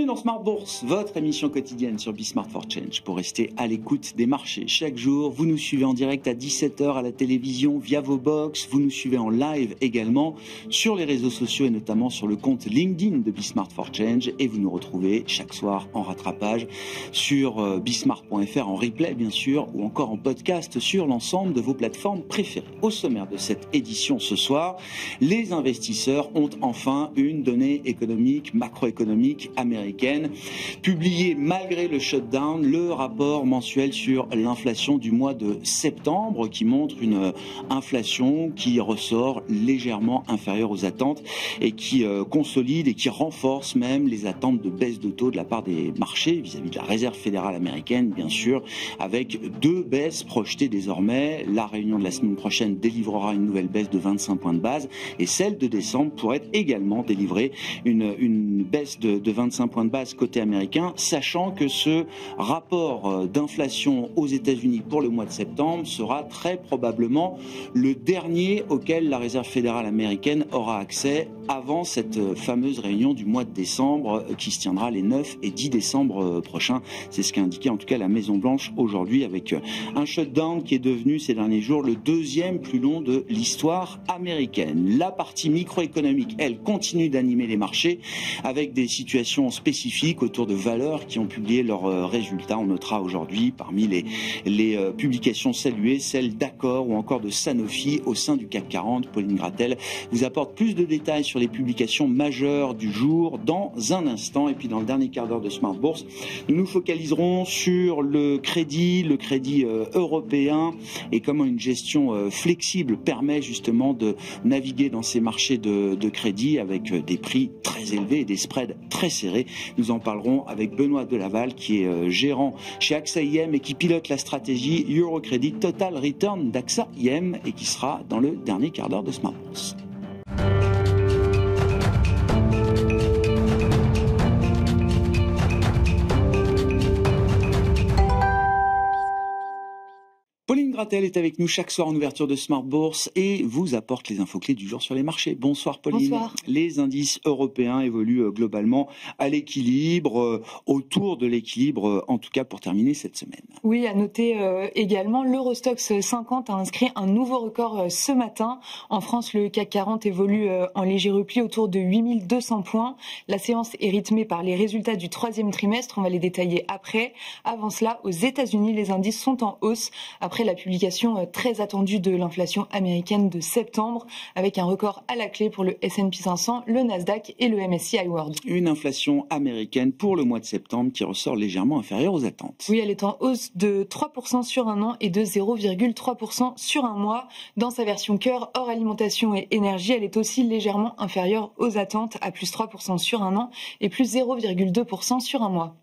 Bienvenue dans Smart Bourse, votre émission quotidienne sur Smart for Change pour rester à l'écoute des marchés. Chaque jour, vous nous suivez en direct à 17h à la télévision via vos box. Vous nous suivez en live également sur les réseaux sociaux et notamment sur le compte LinkedIn de Smart for Change. Et vous nous retrouvez chaque soir en rattrapage sur bismart.fr, en replay bien sûr, ou encore en podcast sur l'ensemble de vos plateformes préférées. Au sommaire de cette édition ce soir, les investisseurs ont enfin une donnée économique, macroéconomique américaine, publiée malgré le shutdown, le rapport mensuel sur l'inflation du mois de septembre qui montre une inflation qui ressort légèrement inférieure aux attentes et qui consolide et qui renforce même les attentes de baisse de taux de la part des marchés vis-à-vis de la Réserve fédérale américaine, bien sûr, avec deux baisses projetées désormais. La réunion de la semaine prochaine délivrera une nouvelle baisse de 25 points de base et celle de décembre pourrait également délivrer une baisse de 25 points de base côté américain, sachant que ce rapport d'inflation aux États-Unis pour le mois de septembre sera très probablement le dernier auquel la Réserve fédérale américaine aura accès avant cette fameuse réunion du mois de décembre qui se tiendra les 9 et 10 décembre prochains. C'est ce qu'a indiqué en tout cas la Maison-Blanche aujourd'hui, avec un shutdown qui est devenu ces derniers jours le deuxième plus long de l'histoire américaine. La partie microéconomique, elle, continue d'animer les marchés avec des situations spécifiques autour de valeurs qui ont publié leurs résultats. On notera aujourd'hui parmi les publications saluées celle d'Accor ou encore de Sanofi au sein du CAC 40. Pauline Gratel vous apporte plus de détails sur les publications majeures du jour dans un instant. Et puis dans le dernier quart d'heure de Smart Bourse, nous nous focaliserons sur le crédit européen et comment une gestion flexible permet justement de naviguer dans ces marchés de crédit avec des prix très élevés et des spreads très serrés. Nous en parlerons avec Benoît Delaval qui est gérant chez AXA IM et qui pilote la stratégie Eurocredit Total Return d'AXA IM et qui sera dans le dernier quart d'heure de Smart Bourse. Pauline Gratel est avec nous chaque soir en ouverture de Smart Bourse et vous apporte les infos clés du jour sur les marchés. Bonsoir Pauline. Bonsoir. Les indices européens évoluent globalement à l'équilibre, autour de l'équilibre, en tout cas pour terminer cette semaine. Oui, à noter également, l'Eurostoxx 50 a inscrit un nouveau record ce matin. En France, le CAC 40 évolue en léger repli autour de 8200 points. La séance est rythmée par les résultats du troisième trimestre. On va les détailler après. Avant cela, aux États-Unis, les indices sont en hausse après la publication très attendue de l'inflation américaine de septembre, avec un record à la clé pour le S&P 500, le Nasdaq et le MSCI World. Une inflation américaine pour le mois de septembre qui ressort légèrement inférieure aux attentes. Oui, elle est en hausse de 3% sur un an et de 0,3% sur un mois. Dans sa version cœur, hors alimentation et énergie, elle est aussi légèrement inférieure aux attentes, à plus 3% sur un an et plus 0,2% sur un mois.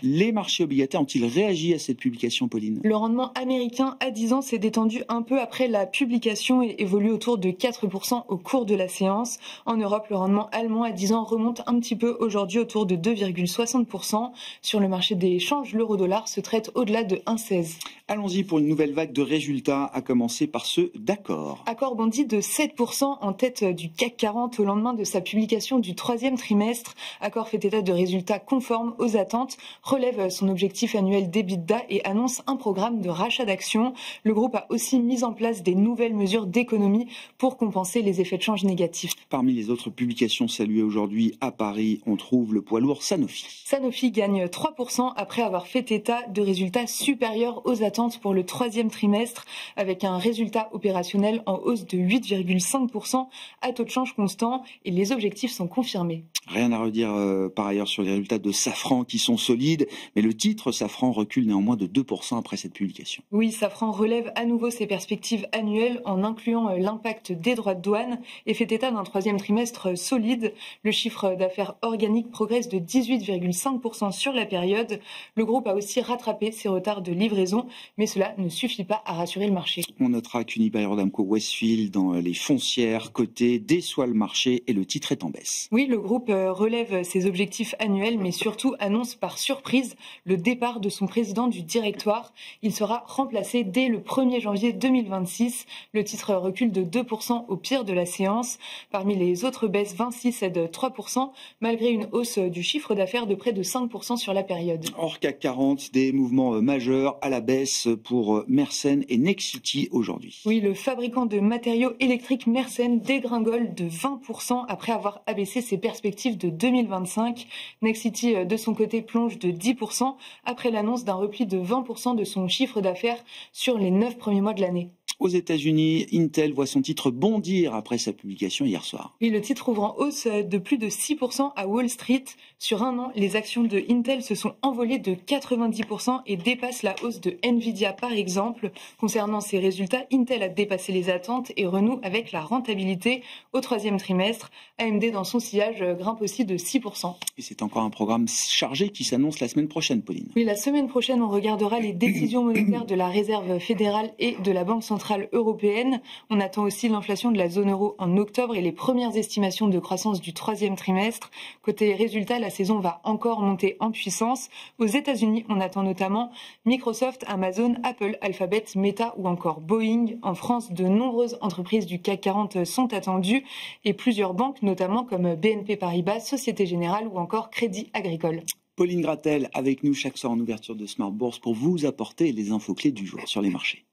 Les marchés obligataires ont-ils réagi à cette publication, Pauline ? Le rendement américain à 10 ans s'est détendu un peu après la publication et évolue autour de 4% au cours de la séance. En Europe, le rendement allemand à 10 ans remonte un petit peu aujourd'hui autour de 2,60%. Sur le marché des changes, l'euro-dollar se traite au-delà de 1,16. Allons-y pour une nouvelle vague de résultats, à commencer par ceux d'Accor. Accor bondit de 7% en tête du CAC 40 au lendemain de sa publication du troisième trimestre. Accor fait état de résultats conformes aux attentes, relève son objectif annuel d'EBITDA et annonce un programme de rachat d'actions. Le groupe a aussi mis en place des nouvelles mesures d'économie pour compenser les effets de change négatifs. Parmi les autres publications saluées aujourd'hui à Paris, on trouve le poids lourd Sanofi. Sanofi gagne 3% après avoir fait état de résultats supérieurs aux attentes pour le troisième trimestre, avec un résultat opérationnel en hausse de 8,5% à taux de change constant, et les objectifs sont confirmés. Rien à redire par ailleurs sur les résultats de Safran qui sont solides, mais le titre Safran recule néanmoins de 2% après cette publication. Oui, Safran relève à nouveau ses perspectives annuelles en incluant l'impact des droits de douane et fait état d'un troisième trimestre solide. Le chiffre d'affaires organique progresse de 18,5% sur la période. Le groupe a aussi rattrapé ses retards de livraison, mais cela ne suffit pas à rassurer le marché. On notera qu'Unibail-Rodamco Westfield dans les foncières cotées déçoit le marché et le titre est en baisse. Oui, le groupe relève ses objectifs annuels, mais surtout annonce par surprise surprise le départ de son président du directoire. Il sera remplacé dès le 1er janvier 2026. Le titre recule de 2% au pire de la séance. Parmi les autres baisses, Vinci cède 3%, malgré une hausse du chiffre d'affaires de près de 5% sur la période. Hors CAC 40, des mouvements majeurs à la baisse pour Mersen et Nexity aujourd'hui. Oui, le fabricant de matériaux électriques Mersen dégringole de 20% après avoir abaissé ses perspectives de 2025. Nexity, de son côté, plonge de 10% après l'annonce d'un repli de 20% de son chiffre d'affaires sur les 9 premiers mois de l'année. Aux États-Unis, Intel voit son titre bondir après sa publication hier soir. Oui, le titre ouvre en hausse de plus de 6% à Wall Street. Sur un an, les actions de Intel se sont envolées de 90% et dépassent la hausse de Nvidia par exemple. Concernant ses résultats, Intel a dépassé les attentes et renoue avec la rentabilité au troisième trimestre. AMD, dans son sillage, grimpe aussi de 6%. Et c'est encore un programme chargé qui s'annonce la semaine prochaine, Pauline. Oui, la semaine prochaine, on regardera les décisions monétaires de la Réserve fédérale et de la Banque centrale européenne. On attend aussi l'inflation de la zone euro en octobre et les premières estimations de croissance du troisième trimestre. Côté résultats, la saison va encore monter en puissance. Aux États-Unis, on attend notamment Microsoft, Amazon, Apple, Alphabet, Meta ou encore Boeing. En France, de nombreuses entreprises du CAC 40 sont attendues et plusieurs banques, notamment comme BNP Paribas, Société Générale ou encore Crédit Agricole. Pauline Gratel avec nous chaque soir en ouverture de Smart Bourse pour vous apporter les infos clés du jour sur les marchés.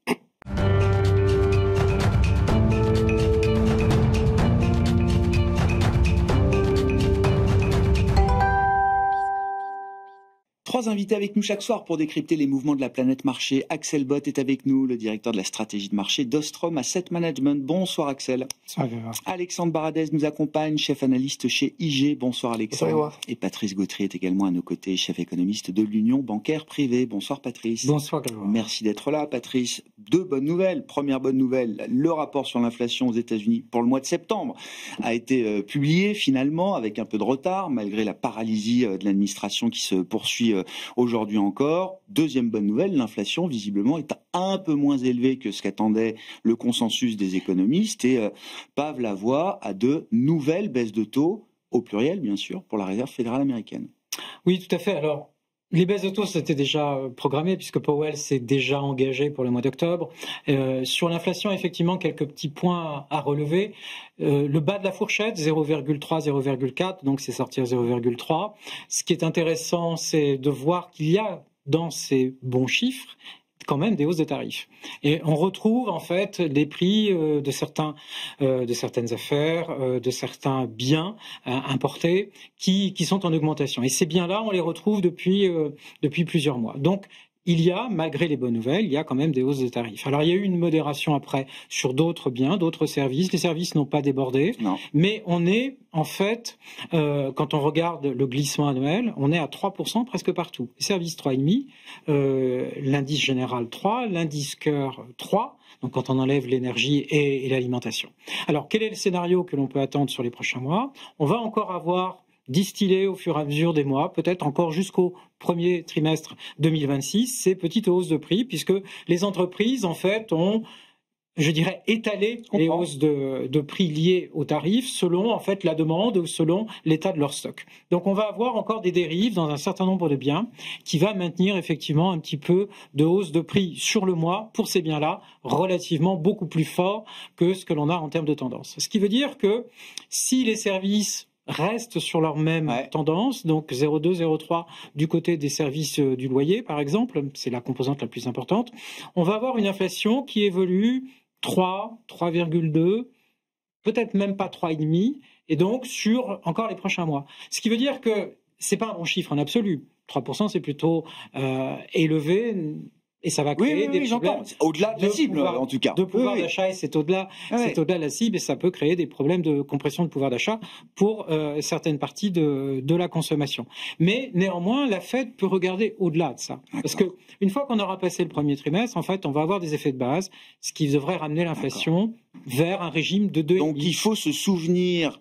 Trois invités avec nous chaque soir pour décrypter les mouvements de la planète marché. Axel Bott est avec nous, le directeur de la stratégie de marché d'Ostrom Asset Management. Bonsoir Axel. Bonsoir. Alexandre Baradez nous accompagne, chef analyste chez IG. Bonsoir Alexandre. Bonsoir. Et Patrice Gautry est également à nos côtés, chef économiste de l'Union bancaire privée. Bonsoir Patrice. Bonsoir Grégoire. Merci d'être là Patrice. Deux bonnes nouvelles. Première bonne nouvelle, le rapport sur l'inflation aux États-Unis pour le mois de septembre a été publié finalement avec un peu de retard malgré la paralysie de l'administration qui se poursuit aujourd'hui encore. Deuxième bonne nouvelle, l'inflation visiblement est un peu moins élevée que ce qu'attendait le consensus des économistes et pave la voie à de nouvelles baisses de taux, au pluriel bien sûr, pour la Réserve fédérale américaine. Oui, tout à fait. Alors, les baisses de taux, c'était déjà programmé puisque Powell s'est déjà engagé pour le mois d'octobre. Sur l'inflation, effectivement, quelques petits points à relever. Le bas de la fourchette, 0,3, 0,4, donc c'est sorti à 0,3. Ce qui est intéressant, c'est de voir qu'il y a dans ces bons chiffres quand même des hausses de tarifs. Et on retrouve en fait les prix de certaines affaires, de certains biens importés qui sont en augmentation. Et ces biens-là, on les retrouve depuis plusieurs mois. Donc, il y a, malgré les bonnes nouvelles, il y a quand même des hausses de tarifs. Alors, il y a eu une modération après sur d'autres biens, d'autres services. Les services n'ont pas débordé, non. Mais on est, en fait, quand on regarde le glissement annuel, on est à 3% presque partout. Les services 3,5%, l'indice général 3%, l'indice cœur 3%. Donc quand on enlève l'énergie et l'alimentation. Alors, quel est le scénario que l'on peut attendre sur les prochains mois ? On va encore avoir distiller au fur et à mesure des mois, peut-être encore jusqu'au premier trimestre 2026, ces petites hausses de prix, puisque les entreprises, en fait, ont, je dirais, étalé les hausses de prix liées aux tarifs selon, en fait, la demande ou selon l'état de leur stock. Donc, on va avoir encore des dérives dans un certain nombre de biens qui va maintenir, effectivement, un petit peu de hausse de prix sur le mois pour ces biens-là, relativement beaucoup plus fort que ce que l'on a en termes de tendance. Ce qui veut dire que si les services restent sur leur même tendance, donc 0,2, 0,3 du côté des services du loyer, par exemple, c'est la composante la plus importante, on va avoir une inflation qui évolue 3, 3,2, peut-être même pas 3,5, et donc sur encore les prochains mois. Ce qui veut dire que c'est pas un bon chiffre en absolu. 3%, c'est plutôt élevé. Et ça va créer des problèmes au-delà de la cible, en tout cas. De pouvoir d'achat, et c'est au-delà de la cible, et ça peut créer des problèmes de compression de pouvoir d'achat pour certaines parties de la consommation. Mais néanmoins, la Fed peut regarder au-delà de ça. Parce que une fois qu'on aura passé le premier trimestre, en fait, on va avoir des effets de base, ce qui devrait ramener l'inflation vers un régime de 2,5. Donc il faut se souvenir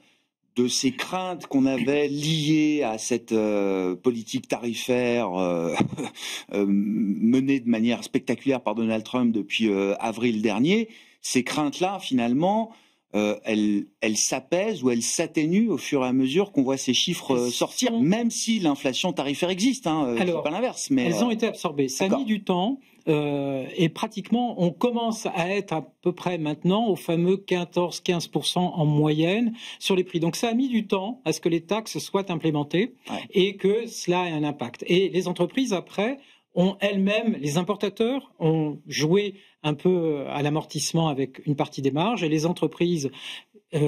de ces craintes qu'on avait liées à cette politique tarifaire menée de manière spectaculaire par Donald Trump depuis avril dernier. Ces craintes-là, finalement, elle s'apaise ou elle s'atténue au fur et à mesure qu'on voit ces chiffres sortir, même si l'inflation tarifaire existe, Alors, c'est pas l'inverse. Mais elles ont été absorbées. Ça a mis du temps. Et pratiquement, on commence à être à peu près maintenant au fameux 14-15% en moyenne sur les prix. Donc ça a mis du temps à ce que les taxes soient implémentées et que cela ait un impact. Et les entreprises, après, ont elles-mêmes, les importateurs ont joué un peu à l'amortissement avec une partie des marges et les entreprises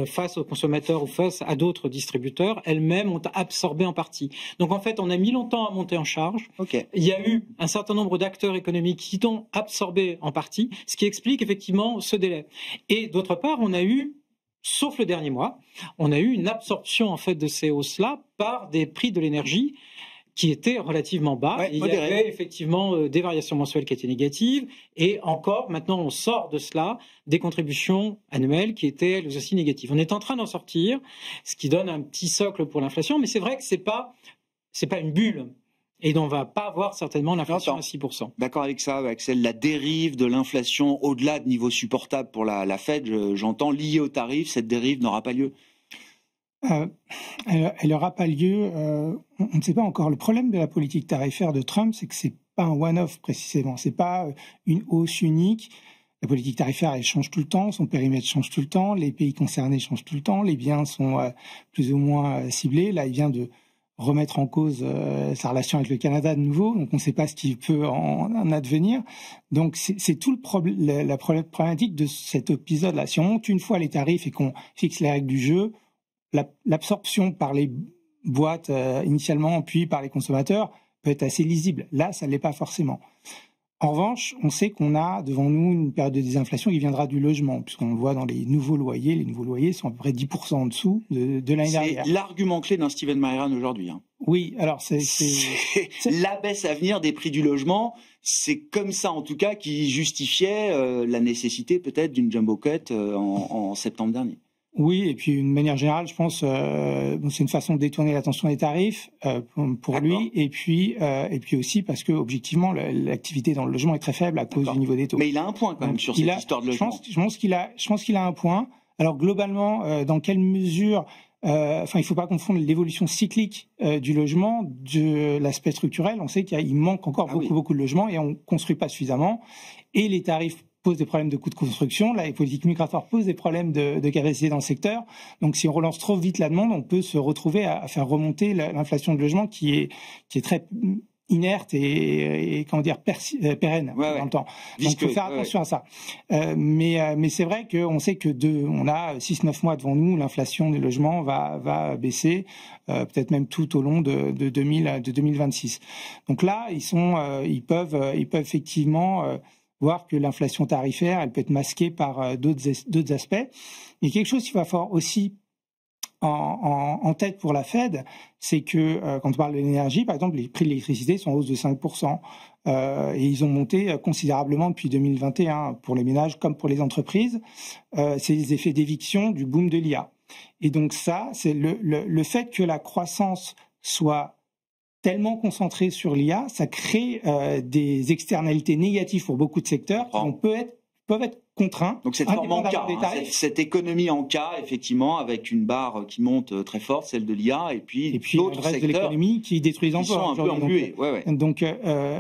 face aux consommateurs ou face à d'autres distributeurs, elles-mêmes ont absorbé en partie. Donc en fait, on a mis longtemps à monter en charge. Il y a eu un certain nombre d'acteurs économiques qui ont absorbé en partie, ce qui explique effectivement ce délai. Et d'autre part, on a eu, sauf le dernier mois, on a eu une absorption en fait de ces hausses-là par des prix de l'énergie qui étaient relativement bas. Il y avait effectivement des variations mensuelles qui étaient négatives et encore, maintenant on sort de cela, des contributions annuelles qui étaient elles aussi négatives. On est en train d'en sortir, ce qui donne un petit socle pour l'inflation, mais c'est vrai que c'est pas une bulle. Et on ne va pas avoir certainement l'inflation à 6%. D'accord avec ça, Axel. La dérive de l'inflation au-delà de niveaux supportables pour la Fed, j'entends, liée aux tarifs, cette dérive n'aura pas lieu. Elle n'aura pas lieu. On ne sait pas encore. Le problème de la politique tarifaire de Trump, c'est que c'est pas un one-off précisément. C'est pas une hausse unique. La politique tarifaire, elle change tout le temps. Son périmètre change tout le temps. Les pays concernés changent tout le temps. Les biens sont plus ou moins ciblés. Là, il vient de remettre en cause sa relation avec le Canada de nouveau. Donc, on ne sait pas ce qui peut en advenir. Donc, c'est tout la problématique de cet épisode-là. Si on monte une fois les tarifs et qu'on fixe les règles du jeu, l'absorption par les boîtes initialement, puis par les consommateurs, peut être assez lisible. Là, ça ne l'est pas forcément. En revanche, on sait qu'on a devant nous une période de désinflation qui viendra du logement, puisqu'on le voit dans les nouveaux loyers. Les nouveaux loyers sont à peu près 10% en dessous de l'année dernière. C'est l'argument clé d'un Stephen Mairan aujourd'hui. Oui, alors c'est la baisse à venir des prix du logement. C'est comme ça, en tout cas, qui justifiait la nécessité peut-être d'une jumbo cut en septembre dernier. Oui, et puis d'une manière générale, je pense, c'est une façon de détourner l'attention des tarifs pour lui, et puis aussi parce que objectivement, l'activité dans le logement est très faible à cause du niveau des taux. Mais il a un point quand même sur cette histoire de logement. Je pense qu'il a un point. Alors globalement, dans quelle mesure il ne faut pas confondre l'évolution cyclique du logement de l'aspect structurel. On sait qu'il manque encore beaucoup de logements et on ne construit pas suffisamment. Et les tarifs posent des problèmes de coûts de construction. Là, les politiques migratoires posent des problèmes de capacité dans le secteur. Donc, si on relance trop vite la demande, on peut se retrouver à faire remonter l'inflation de logement qui est très inerte et comment dire pérenne dans le temps. Donc il faut faire attention à ça. Mais c'est vrai qu'on sait que on a 6-9 mois devant nous, l'inflation des logements va baisser, peut-être même tout au long de 2026. Donc là, ils peuvent effectivement voir que l'inflation tarifaire, elle peut être masquée par d'autres aspects. Et quelque chose qu'il va falloir aussi en tête pour la Fed, c'est que quand on parle de l'énergie, par exemple, les prix de l'électricité sont en hausse de 5%. Et ils ont monté considérablement depuis 2021 pour les ménages comme pour les entreprises. C'est les effets d'éviction du boom de l'IA. Et donc ça, c'est le fait que la croissance soit tellement concentrée sur l'IA, ça crée des externalités négatives pour beaucoup de secteurs qui peuvent être contraints. Donc cette forme en K, cette économie en K, effectivement, avec une barre qui monte très forte, celle de l'IA, et puis d'autres le reste secteurs de l'économie qui détruit les emplois. Sont un peu englués. Donc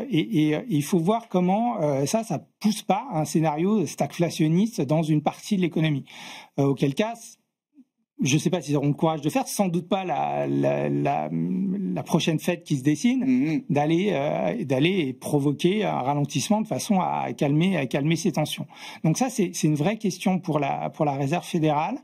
il faut voir comment ça pousse pas un scénario stagflationniste dans une partie de l'économie. Auquel cas, je ne sais pas s'ils auront le courage de faire, sans doute pas la prochaine fête qui se dessine, d'aller provoquer un ralentissement de façon à calmer ces tensions. Donc ça, c'est une vraie question pour la Réserve fédérale,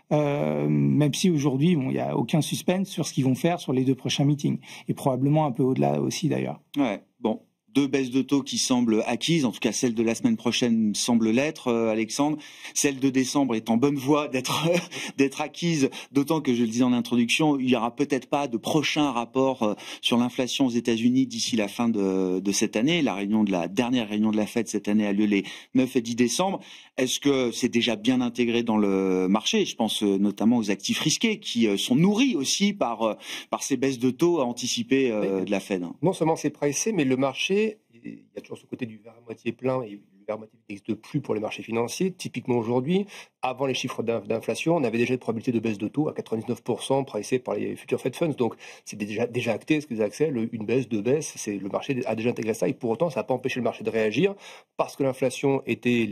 même si aujourd'hui, il n'y a aucun suspense sur ce qu'ils vont faire sur les 2 prochains meetings, et probablement un peu au-delà aussi d'ailleurs. Ouais, bon. 2 baisses de taux qui semblent acquises, en tout cas celle de la semaine prochaine semble l'être, Alexandre. Celle de décembre est en bonne voie d'être acquise, d'autant que je le disais en introduction, il n'y aura peut-être pas de prochain rapport sur l'inflation aux États-Unis d'ici la fin de cette année. La dernière réunion de la Fed cette année a lieu les 9 et 10 décembre. Est-ce que c'est déjà bien intégré dans le marché? Je pense notamment aux actifs risqués qui sont nourris aussi par ces baisses de taux anticipées de la Fed. Non seulement c'est pricé, mais le marché, il y a toujours ce côté du verre à moitié plein et le normative n'existe plus pour les marchés financiers. Typiquement aujourd'hui, avant les chiffres d'inflation, on avait déjà une probabilité de baisse de taux à 99% pricée par les futurs Fed Funds. Donc c'est déjà acté, ce que disait Axel, une baisse, deux baisses, le marché a déjà intégré ça et pour autant ça n'a pas empêché le marché de réagir parce que l'inflation était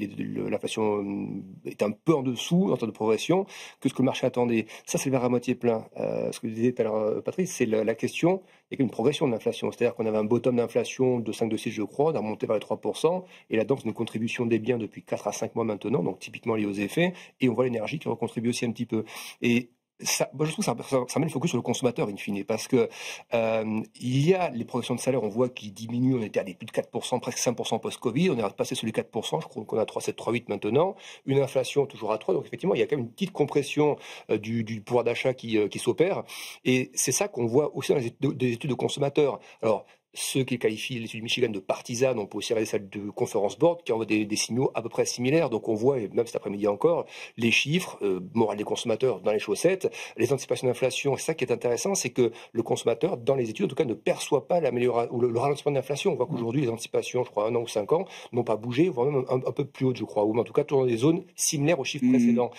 un peu en dessous en termes de progression que ce que le marché attendait. Ça c'est le verre à moitié plein. Ce que disait tout à l'heure Patrice, c'est la question, il y a une progression de l'inflation. C'est-à-dire qu'on avait un bottom d'inflation de 5,6 je crois, on a remonté vers les 3% et là-dedans c'est une contribution des biens depuis 4 à 5 mois maintenant, donc typiquement lié aux effets. Et on voit l'énergie qui recontribue aussi un petit peu. Et ça, moi je trouve que ça met le focus sur le consommateur in fine, parce que il y a les progressions de salaire, on voit qu'ils diminuent, on était à des plus de 4%, presque 5% post-Covid, on est passé sur les 4%, je crois qu'on a 3,7, 3,8 maintenant, une inflation toujours à 3, donc effectivement il y a quand même une petite compression du pouvoir d'achat qui s'opère, et c'est ça qu'on voit aussi dans des études de consommateurs. Alors, ceux qui qualifient l'étude du Michigan de partisane, on peut aussi regarder celle de Conference Board qui envoie des signaux à peu près similaires. Donc on voit, et même cet après-midi encore, les chiffres, morale des consommateurs dans les chaussettes, les anticipations d'inflation. C'est ça qui est intéressant, c'est que le consommateur, dans les études en tout cas, ne perçoit pas l'amélioration ou le ralentissement de l'inflation. On voit qu'aujourd'hui les anticipations, je crois 1 an ou 5 ans, n'ont pas bougé, voire même un peu plus hautes, je crois, ou en tout cas toujours dans des zones similaires aux chiffres précédents.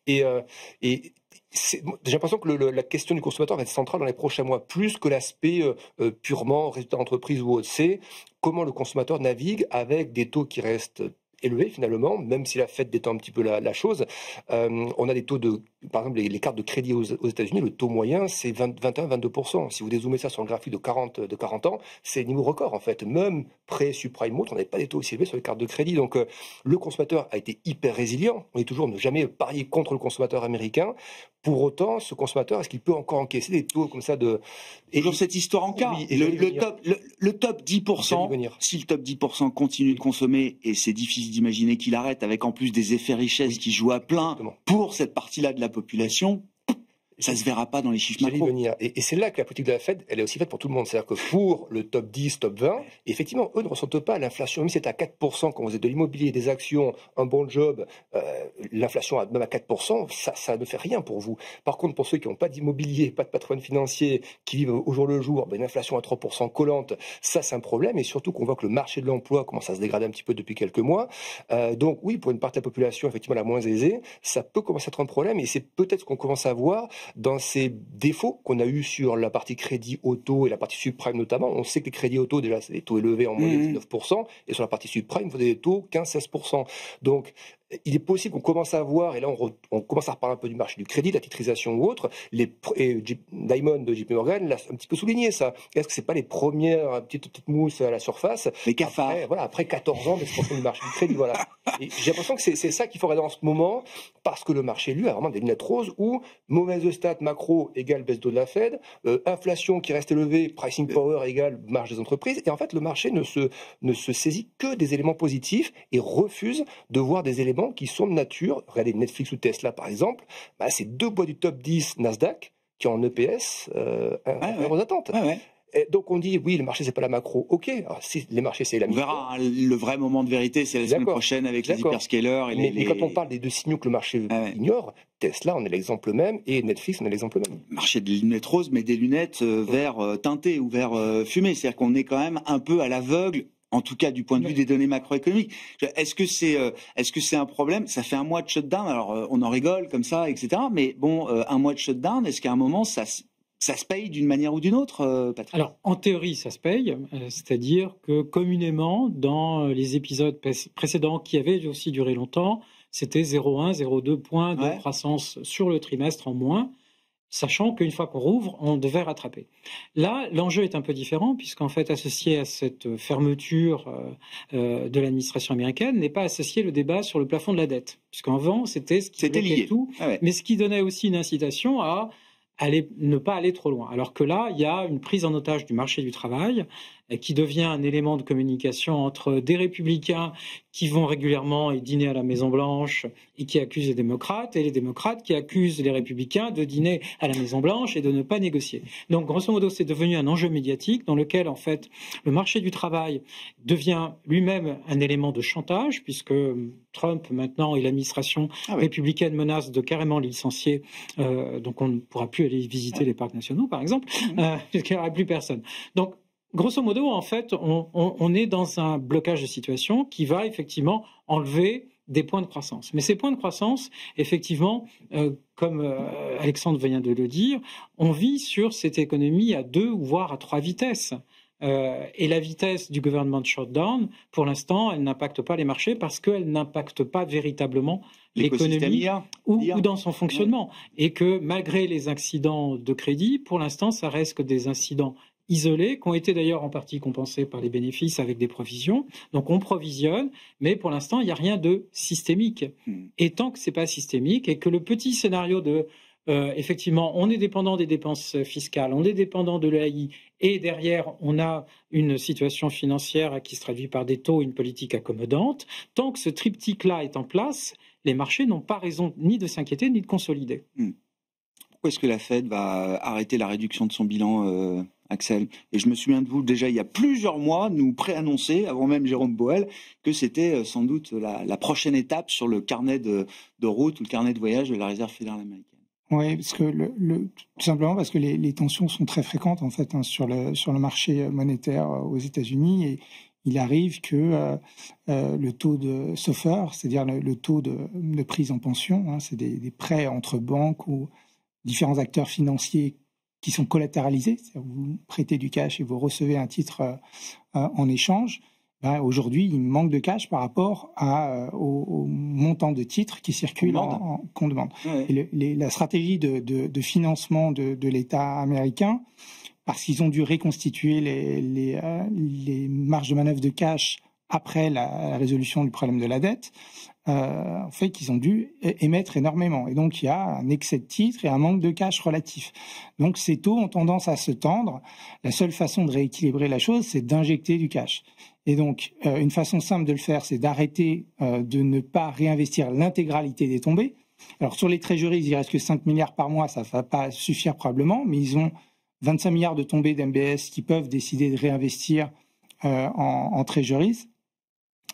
Et j'ai l'impression que la question du consommateur va être centrale dans les prochains mois, plus que l'aspect purement résultat d'entreprise ou autre. C'est comment le consommateur navigue avec des taux qui restent élevés finalement, même si la Fed détend un petit peu la chose. On a des taux par exemple, les cartes de crédit aux États-Unis, le taux moyen, c'est 21-22%. Si vous dézoomez ça sur le graphique de 40 ans, c'est niveau record en fait. Même pré-subprime mode, on n'avait pas des taux aussi élevés sur les cartes de crédit. Donc le consommateur a été hyper résilient. On est toujours ne jamais parier contre le consommateur américain. Pour autant, ce consommateur, est-ce qu'il peut encore encaisser des taux comme ça de... Toujours cette histoire en cas. Oui, le top 10%, si le top 10% continue de consommer, et c'est difficile d'imaginer qu'il arrête, avec en plus des effets richesse qui jouent à plein pour cette partie-là de la population, ça se verra pas dans les chiffres macro. Et c'est là que la politique de la Fed, elle est aussi faite pour tout le monde. C'est-à-dire que pour le top 10, top 20, effectivement, eux ne ressentent pas l'inflation. Même si c'est à 4%, quand vous êtes de l'immobilier, des actions, un bon job, l'inflation même à 4%, ça ne fait rien pour vous. Par contre, pour ceux qui n'ont pas d'immobilier, pas de patrimoine financier, qui vivent au jour le jour, une inflation à 3% collante, ça c'est un problème. Et surtout qu'on voit que le marché de l'emploi commence à se dégrader un petit peu depuis quelques mois. Donc oui, pour une partie de la population, effectivement, la moins aisée, ça peut commencer à être un problème. Et c'est peut-être ce qu'on commence à voir dans ces défauts qu'on a eu sur la partie crédit auto et la partie subprime notamment. On sait que les crédits auto, déjà, c'est des taux élevés en moyenne de 19%, et sur la partie subprime, vous avez des taux 15-16%. Donc, il est possible qu'on commence à voir, et là on commence à reparler un peu du marché du crédit, de la titrisation ou autre, Diamond de JP Morgan l'a un petit peu souligné ça. Est-ce que c'est pas les premières petites mousses à la surface? Les cafards. Après 14 ans d'expansion du marché du crédit, voilà. Et j'ai l'impression que c'est ça qu'il faut regarder en ce moment, parce que le marché, lui, a vraiment des lunettes roses où mauvaise stat macro égale baisse de la Fed, inflation qui reste élevée, pricing power égale marge des entreprises, et en fait le marché ne se saisit que des éléments positifs et refuse de voir des éléments qui sont de nature, regardez Netflix ou Tesla par exemple, c'est deux boîtes du top 10 Nasdaq qui ont en EPS aux attentes. Et donc on dit oui, le marché c'est pas la macro. Ok, alors, si les marchés c'est la micro. On verra, le vrai moment de vérité c'est la semaine prochaine avec les hyperscalers. Mais quand on parle des deux signaux que le marché ignore, Tesla en est l'exemple même et Netflix en est l'exemple même. Marché des lunettes roses, mais des lunettes vert teinté ou vert fumé, c'est-à-dire qu'on est quand même un peu à l'aveugle. En tout cas, du point de vue des données macroéconomiques. Est-ce que c'est un problème? Ça fait un mois de shutdown. Alors, on en rigole comme ça, etc. Mais bon, un mois de shutdown, est-ce qu'à un moment, ça se paye d'une manière ou d'une autre, Patrick? Alors, en théorie, ça se paye. C'est-à-dire que communément, dans les épisodes précédents qui avaient aussi duré longtemps, c'était 0,1, 0,2 points de croissance sur le trimestre en moins, sachant qu'une fois qu'on rouvre, on devait rattraper. Là, l'enjeu est un peu différent, puisqu'en fait, associé à cette fermeture de l'administration américaine, n'est pas associé le débat sur le plafond de la dette. Puisqu'avant, c'était ce qui bloquait tout, mais ce qui donnait aussi une incitation à ne pas aller trop loin. Alors que là, il y a une prise en otage du marché du travail qui devient un élément de communication entre des républicains qui vont régulièrement dîner à la Maison-Blanche et qui accusent les démocrates, et les démocrates qui accusent les républicains de dîner à la Maison-Blanche et de ne pas négocier. Donc, grosso modo, c'est devenu un enjeu médiatique dans lequel, en fait, le marché du travail devient lui-même un élément de chantage, puisque Trump, maintenant, et l'administration républicaine menacent de carrément licencier, donc on ne pourra plus aller visiter les parcs nationaux, par exemple, parce qu'il n'y aura plus personne. Donc, grosso modo, en fait, on est dans un blocage de situation qui va effectivement enlever des points de croissance. Mais ces points de croissance, effectivement, comme Alexandre vient de le dire, on vit sur cette économie à 2 voire à 3 vitesses. Et la vitesse du government shutdown, pour l'instant, elle n'impacte pas les marchés parce qu'elle n'impacte pas véritablement l'économie ou dans son fonctionnement. Et que malgré les incidents de crédit, pour l'instant, ça reste que des incidents isolés, qui ont été d'ailleurs en partie compensés par les bénéfices avec des provisions. Donc on provisionne, mais pour l'instant, il n'y a rien de systémique. Et tant que ce n'est pas systémique et que le petit scénario de effectivement, on est dépendant des dépenses fiscales, on est dépendant de l'EAI, et derrière, on a une situation financière qui se traduit par des taux, une politique accommodante. Tant que ce triptyque-là est en place, les marchés n'ont pas raison ni de s'inquiéter ni de consolider. Pourquoi est-ce que la Fed va arrêter la réduction de son bilan, Axel? Et je me souviens de vous, déjà il y a plusieurs mois, nous préannoncer, avant même Jérôme Boel, que c'était sans doute la prochaine étape sur le carnet de route ou le carnet de voyage de la Réserve fédérale américaine. Oui, parce que tout simplement parce que les tensions sont très fréquentes en fait sur le marché monétaire aux États-Unis, et il arrive que le taux de SOFR, c'est-à-dire le taux de prise en pension, c'est des prêts entre banques ou différents acteurs financiers qui sont collatéralisés, c'est-à-dire vous prêtez du cash et vous recevez un titre en échange. Aujourd'hui, il manque de cash par rapport au montant de titres qui circulent qu'on demande. Ouais. Et la stratégie de financement de l'État américain, parce qu'ils ont dû reconstituer les marges de manœuvre de cash après la résolution du problème de la dette, fait qu'ils ont dû émettre énormément. Et donc, il y a un excès de titres et un manque de cash relatif. Donc, ces taux ont tendance à se tendre. La seule façon de rééquilibrer la chose, c'est d'injecter du cash. Et donc, une façon simple de le faire, c'est d'arrêter de ne pas réinvestir l'intégralité des tombées. Alors, sur les treasuries, il reste que 5 milliards par mois, ça ne va pas suffire probablement, mais ils ont 25 milliards de tombées d'MBS qui peuvent décider de réinvestir en treasuries.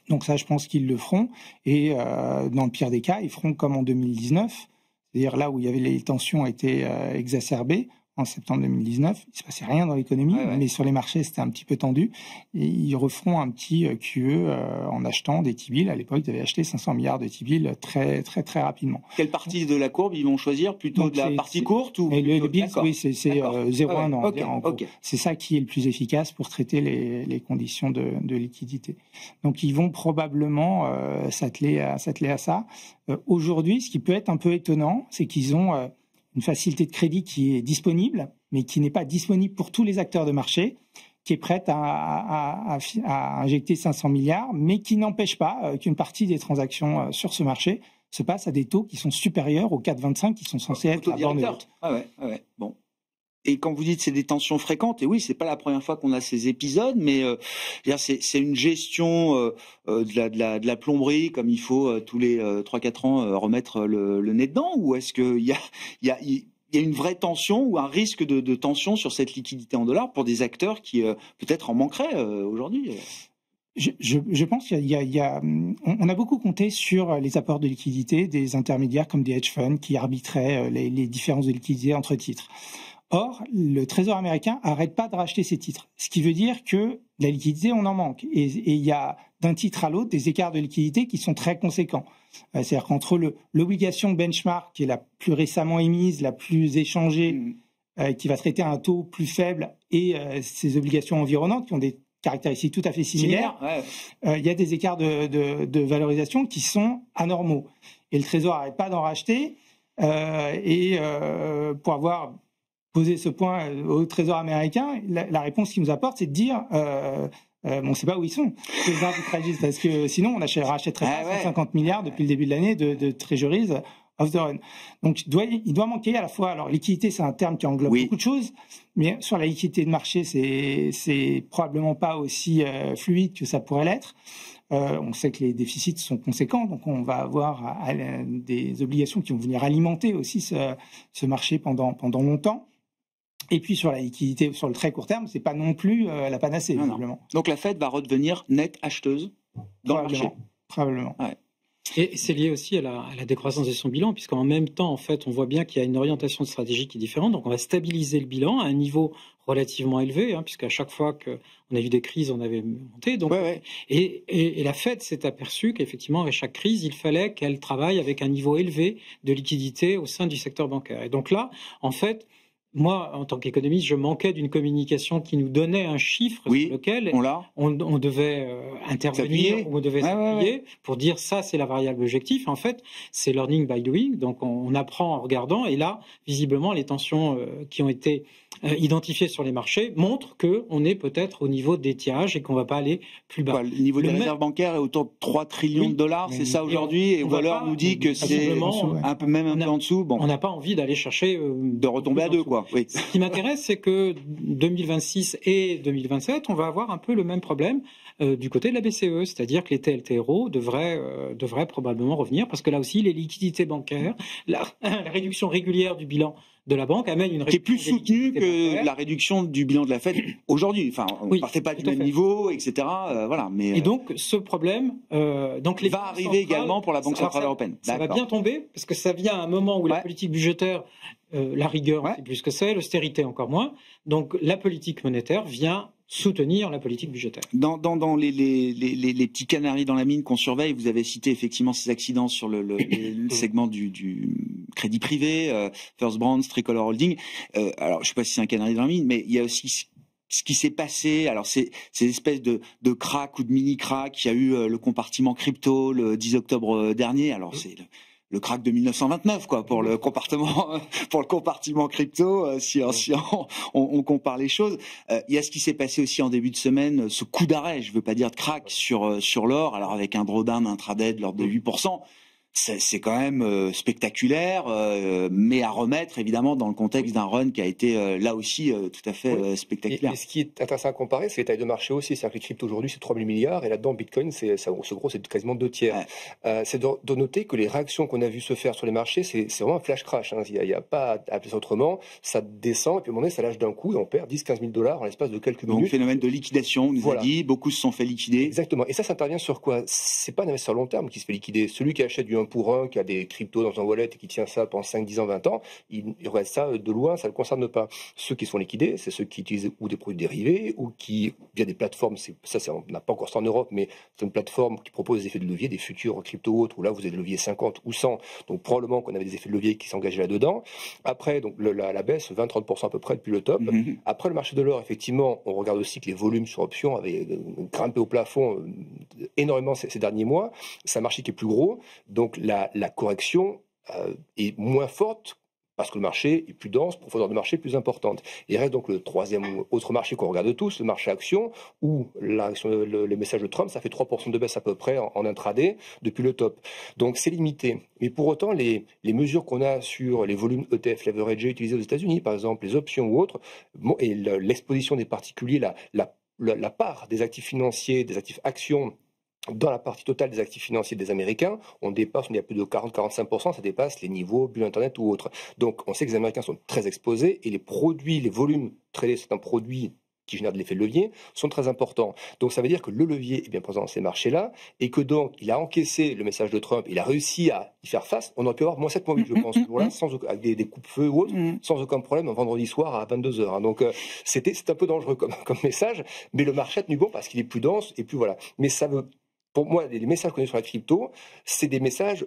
Donc ça, je pense qu'ils le feront. Et dans le pire des cas, ils feront comme en 2019, c'est-à-dire là où il y avait les tensions étaient exacerbées. En septembre 2019, il ne se passait rien dans l'économie, mais sur les marchés, c'était un petit peu tendu. Et ils referont un petit QE en achetant des T-bills. À l'époque, ils avaient acheté 500 milliards de T-bills très, très, très rapidement. Quelle partie de la courbe ils vont choisir? Plutôt de la partie courte ou le bills, oui, c'est 0,1 an. Okay. C'est ça qui est le plus efficace pour traiter les conditions de liquidité. Donc, ils vont probablement s'atteler à ça. Aujourd'hui, ce qui peut être un peu étonnant, c'est qu'ils ont une facilité de crédit qui est disponible, mais qui n'est pas disponible pour tous les acteurs de marché, qui est prête à injecter 500 milliards, mais qui n'empêche pas qu'une partie des transactions sur ce marché se passe à des taux qui sont supérieurs aux 4,25 qui sont censés être à borne haute. Bon. Et quand vous dites c'est des tensions fréquentes, et oui, c'est pas la première fois qu'on a ces épisodes, mais c'est une gestion de la plomberie comme il faut tous les 3-4 ans remettre le nez dedans, ou est-ce qu'il y a une vraie tension ou un risque de tension sur cette liquidité en dollars pour des acteurs qui peut-être en manqueraient aujourd'hui? Je pense on a beaucoup compté sur les apports de liquidité des intermédiaires comme des hedge funds qui arbitraient les différences de liquidité entre titres. Or, le Trésor américain n'arrête pas de racheter ces titres, ce qui veut dire que la liquidité, on en manque. Et il y a d'un titre à l'autre des écarts de liquidité qui sont très conséquents. C'est-à-dire qu'entre l'obligation benchmark, qui est la plus récemment émise, la plus échangée, qui va traiter à un taux plus faible, et ces obligations environnantes qui ont des caractéristiques tout à fait similaires, il y a des écarts de valorisation qui sont anormaux. Et le Trésor n'arrête pas d'en racheter. Pour avoir poser ce point au Trésor américain, la réponse qu'il nous apporte, c'est de dire on ne sait pas où ils sont, les arbitragistes, parce que sinon on rachèterait 150 milliards depuis le début de l'année de treasuries off the run. Donc il doit manquer à la fois, alors liquidité c'est un terme qui englobe beaucoup de choses, mais sur la liquidité de marché c'est probablement pas aussi fluide que ça pourrait l'être. On sait que les déficits sont conséquents, donc on va avoir des obligations qui vont venir alimenter aussi ce marché pendant longtemps. Et puis sur la liquidité, sur le très court terme, c'est pas non plus la panacée, visiblement. Donc la Fed va redevenir nette acheteuse dans le marché. Probablement. Ouais. Et c'est lié aussi à la décroissance de son bilan, puisqu'en même temps, en fait, on voit bien qu'il y a une orientation stratégique qui est différente. Donc, on va stabiliser le bilan à un niveau relativement élevé, puisqu'à chaque fois qu'on a eu des crises, on avait monté. Donc, Et la Fed s'est aperçue qu'effectivement, avec chaque crise, il fallait qu'elle travaille avec un niveau élevé de liquidité au sein du secteur bancaire. Et donc là, en fait, moi, en tant qu'économiste, je manquais d'une communication qui nous donnait un chiffre sur lequel on devait intervenir, ou on devait s'appuyer pour dire ça, c'est la variable objectif. En fait, c'est learning by doing. Donc, on apprend en regardant. Et là, visiblement, les tensions qui ont été identifiées sur les marchés montrent qu'on est peut-être au niveau d'étiage et qu'on ne va pas aller plus bas. Le niveau des réserves bancaires est autour de 3 trillions de dollars, c'est ça aujourd'hui. Et Waller nous dit que c'est un peu en dessous. Bon. On n'a pas envie d'aller chercher de retomber à 2, quoi. Oui. Ce qui m'intéresse, c'est que 2026 et 2027, on va avoir un peu le même problème du côté de la BCE, c'est-à-dire que les TLTRO devraient probablement revenir, parce que là aussi, les liquidités bancaires, la réduction régulière du bilan de la banque amène une réduction qui est plus soutenue que la réduction du bilan de la Fed aujourd'hui. Enfin, on ne partait pas du même niveau, etc. Voilà. Mais et donc, ce problème, va arriver également pour la Banque centrale européenne. Ça va bien tomber, parce que ça vient à un moment où la politique budgétaire, la rigueur, c'est plus que c'est, l'austérité encore moins. Donc, la politique monétaire vient soutenir la politique budgétaire. Dans les petits canaris dans la mine qu'on surveille, vous avez cité effectivement ces accidents sur le segment du crédit privé, First Brands, Tricolor Holding. Alors, je ne sais pas si c'est un canari dans la mine, mais il y a aussi ce qui s'est passé. Alors, ces espèces de crack ou de mini-crack. Il y a eu le compartiment crypto le 10 octobre dernier. Alors, c'est le crack de 1929, quoi, pour le compartiment crypto, si on compare les choses. Il y a ce qui s'est passé aussi en début de semaine, ce coup d'arrêt, je veux pas dire de crack sur l'or, alors avec un drawdown intraday de l'ordre de 8%. C'est quand même spectaculaire, mais à remettre évidemment dans le contexte d'un run qui a été là aussi tout à fait spectaculaire. Et ce qui est intéressant à comparer, c'est les tailles de marché aussi. C'est-à-dire que les cryptos aujourd'hui, c'est 3 000 milliards, et là-dedans, Bitcoin, c'est quasiment 2 tiers. Ouais. C'est de noter que les réactions qu'on a vues se faire sur les marchés, c'est vraiment un flash crash. Il n'y a pas à appeler ça autrement. Ça descend, et puis à un moment donné, ça lâche d'un coup, et on perd 10-15 000 $ en l'espace de quelques minutes. Donc, phénomène de liquidation, on nous a dit, beaucoup se sont fait liquider. Exactement. Et ça intervient sur quoi? C'est pas un investisseur long terme qui se fait liquider. Celui qui achète du 1 pour 1, qui a des cryptos dans un wallet et qui tient ça pendant 5, 10 ans, 20 ans, il regarde ça de loin, ça ne le concerne pas. Ceux qui sont liquidés, c'est ceux qui utilisent ou des produits dérivés ou qui, via des plateformes, on n'a pas encore ça en Europe, mais c'est une plateforme qui propose des effets de levier, des futurs cryptos ou autres, où là vous avez des leviers 50 ou 100. Donc probablement qu'on avait des effets de levier qui s'engageaient là-dedans. Après, donc la baisse, 20-30% à peu près depuis le top. Après le marché de l'or, effectivement, on regarde aussi que les volumes sur options avaient grimpé au plafond énormément ces derniers mois. C'est un marché qui est plus gros, donc la correction est moins forte parce que le marché est plus dense, profondeur de marché plus importante. Il reste donc le troisième autre marché qu'on regarde tous, le marché action, où les messages de Trump, ça fait 3% de baisse à peu près en intraday depuis le top. Donc c'est limité. Mais pour autant, les mesures qu'on a sur les volumes ETF leveragés utilisés aux États-Unis, par exemple les options ou autres, et l'exposition des particuliers, la part des actifs financiers, des actifs actions, dans la partie totale des actifs financiers des Américains, on y a plus de 40-45%, ça dépasse les niveaux bulle Internet ou autres. Donc on sait que les Américains sont très exposés et les volumes tradés, c'est un produit qui génère de l'effet de levier, sont très importants. Donc ça veut dire que le levier est bien présent dans ces marchés-là et que donc il a encaissé le message de Trump, il a réussi à y faire face. On aurait pu avoir moins 7, moins 8, je pense, ce jour-là, avec des coupe-feux ou autres, sans aucun problème, un vendredi soir à 22h. Donc c'est un peu dangereux comme message, mais le marché a tenu bon parce qu'il est plus dense et plus voilà. Mais ça veut... Pour moi, les messages qu'on a sur la crypto, c'est des messages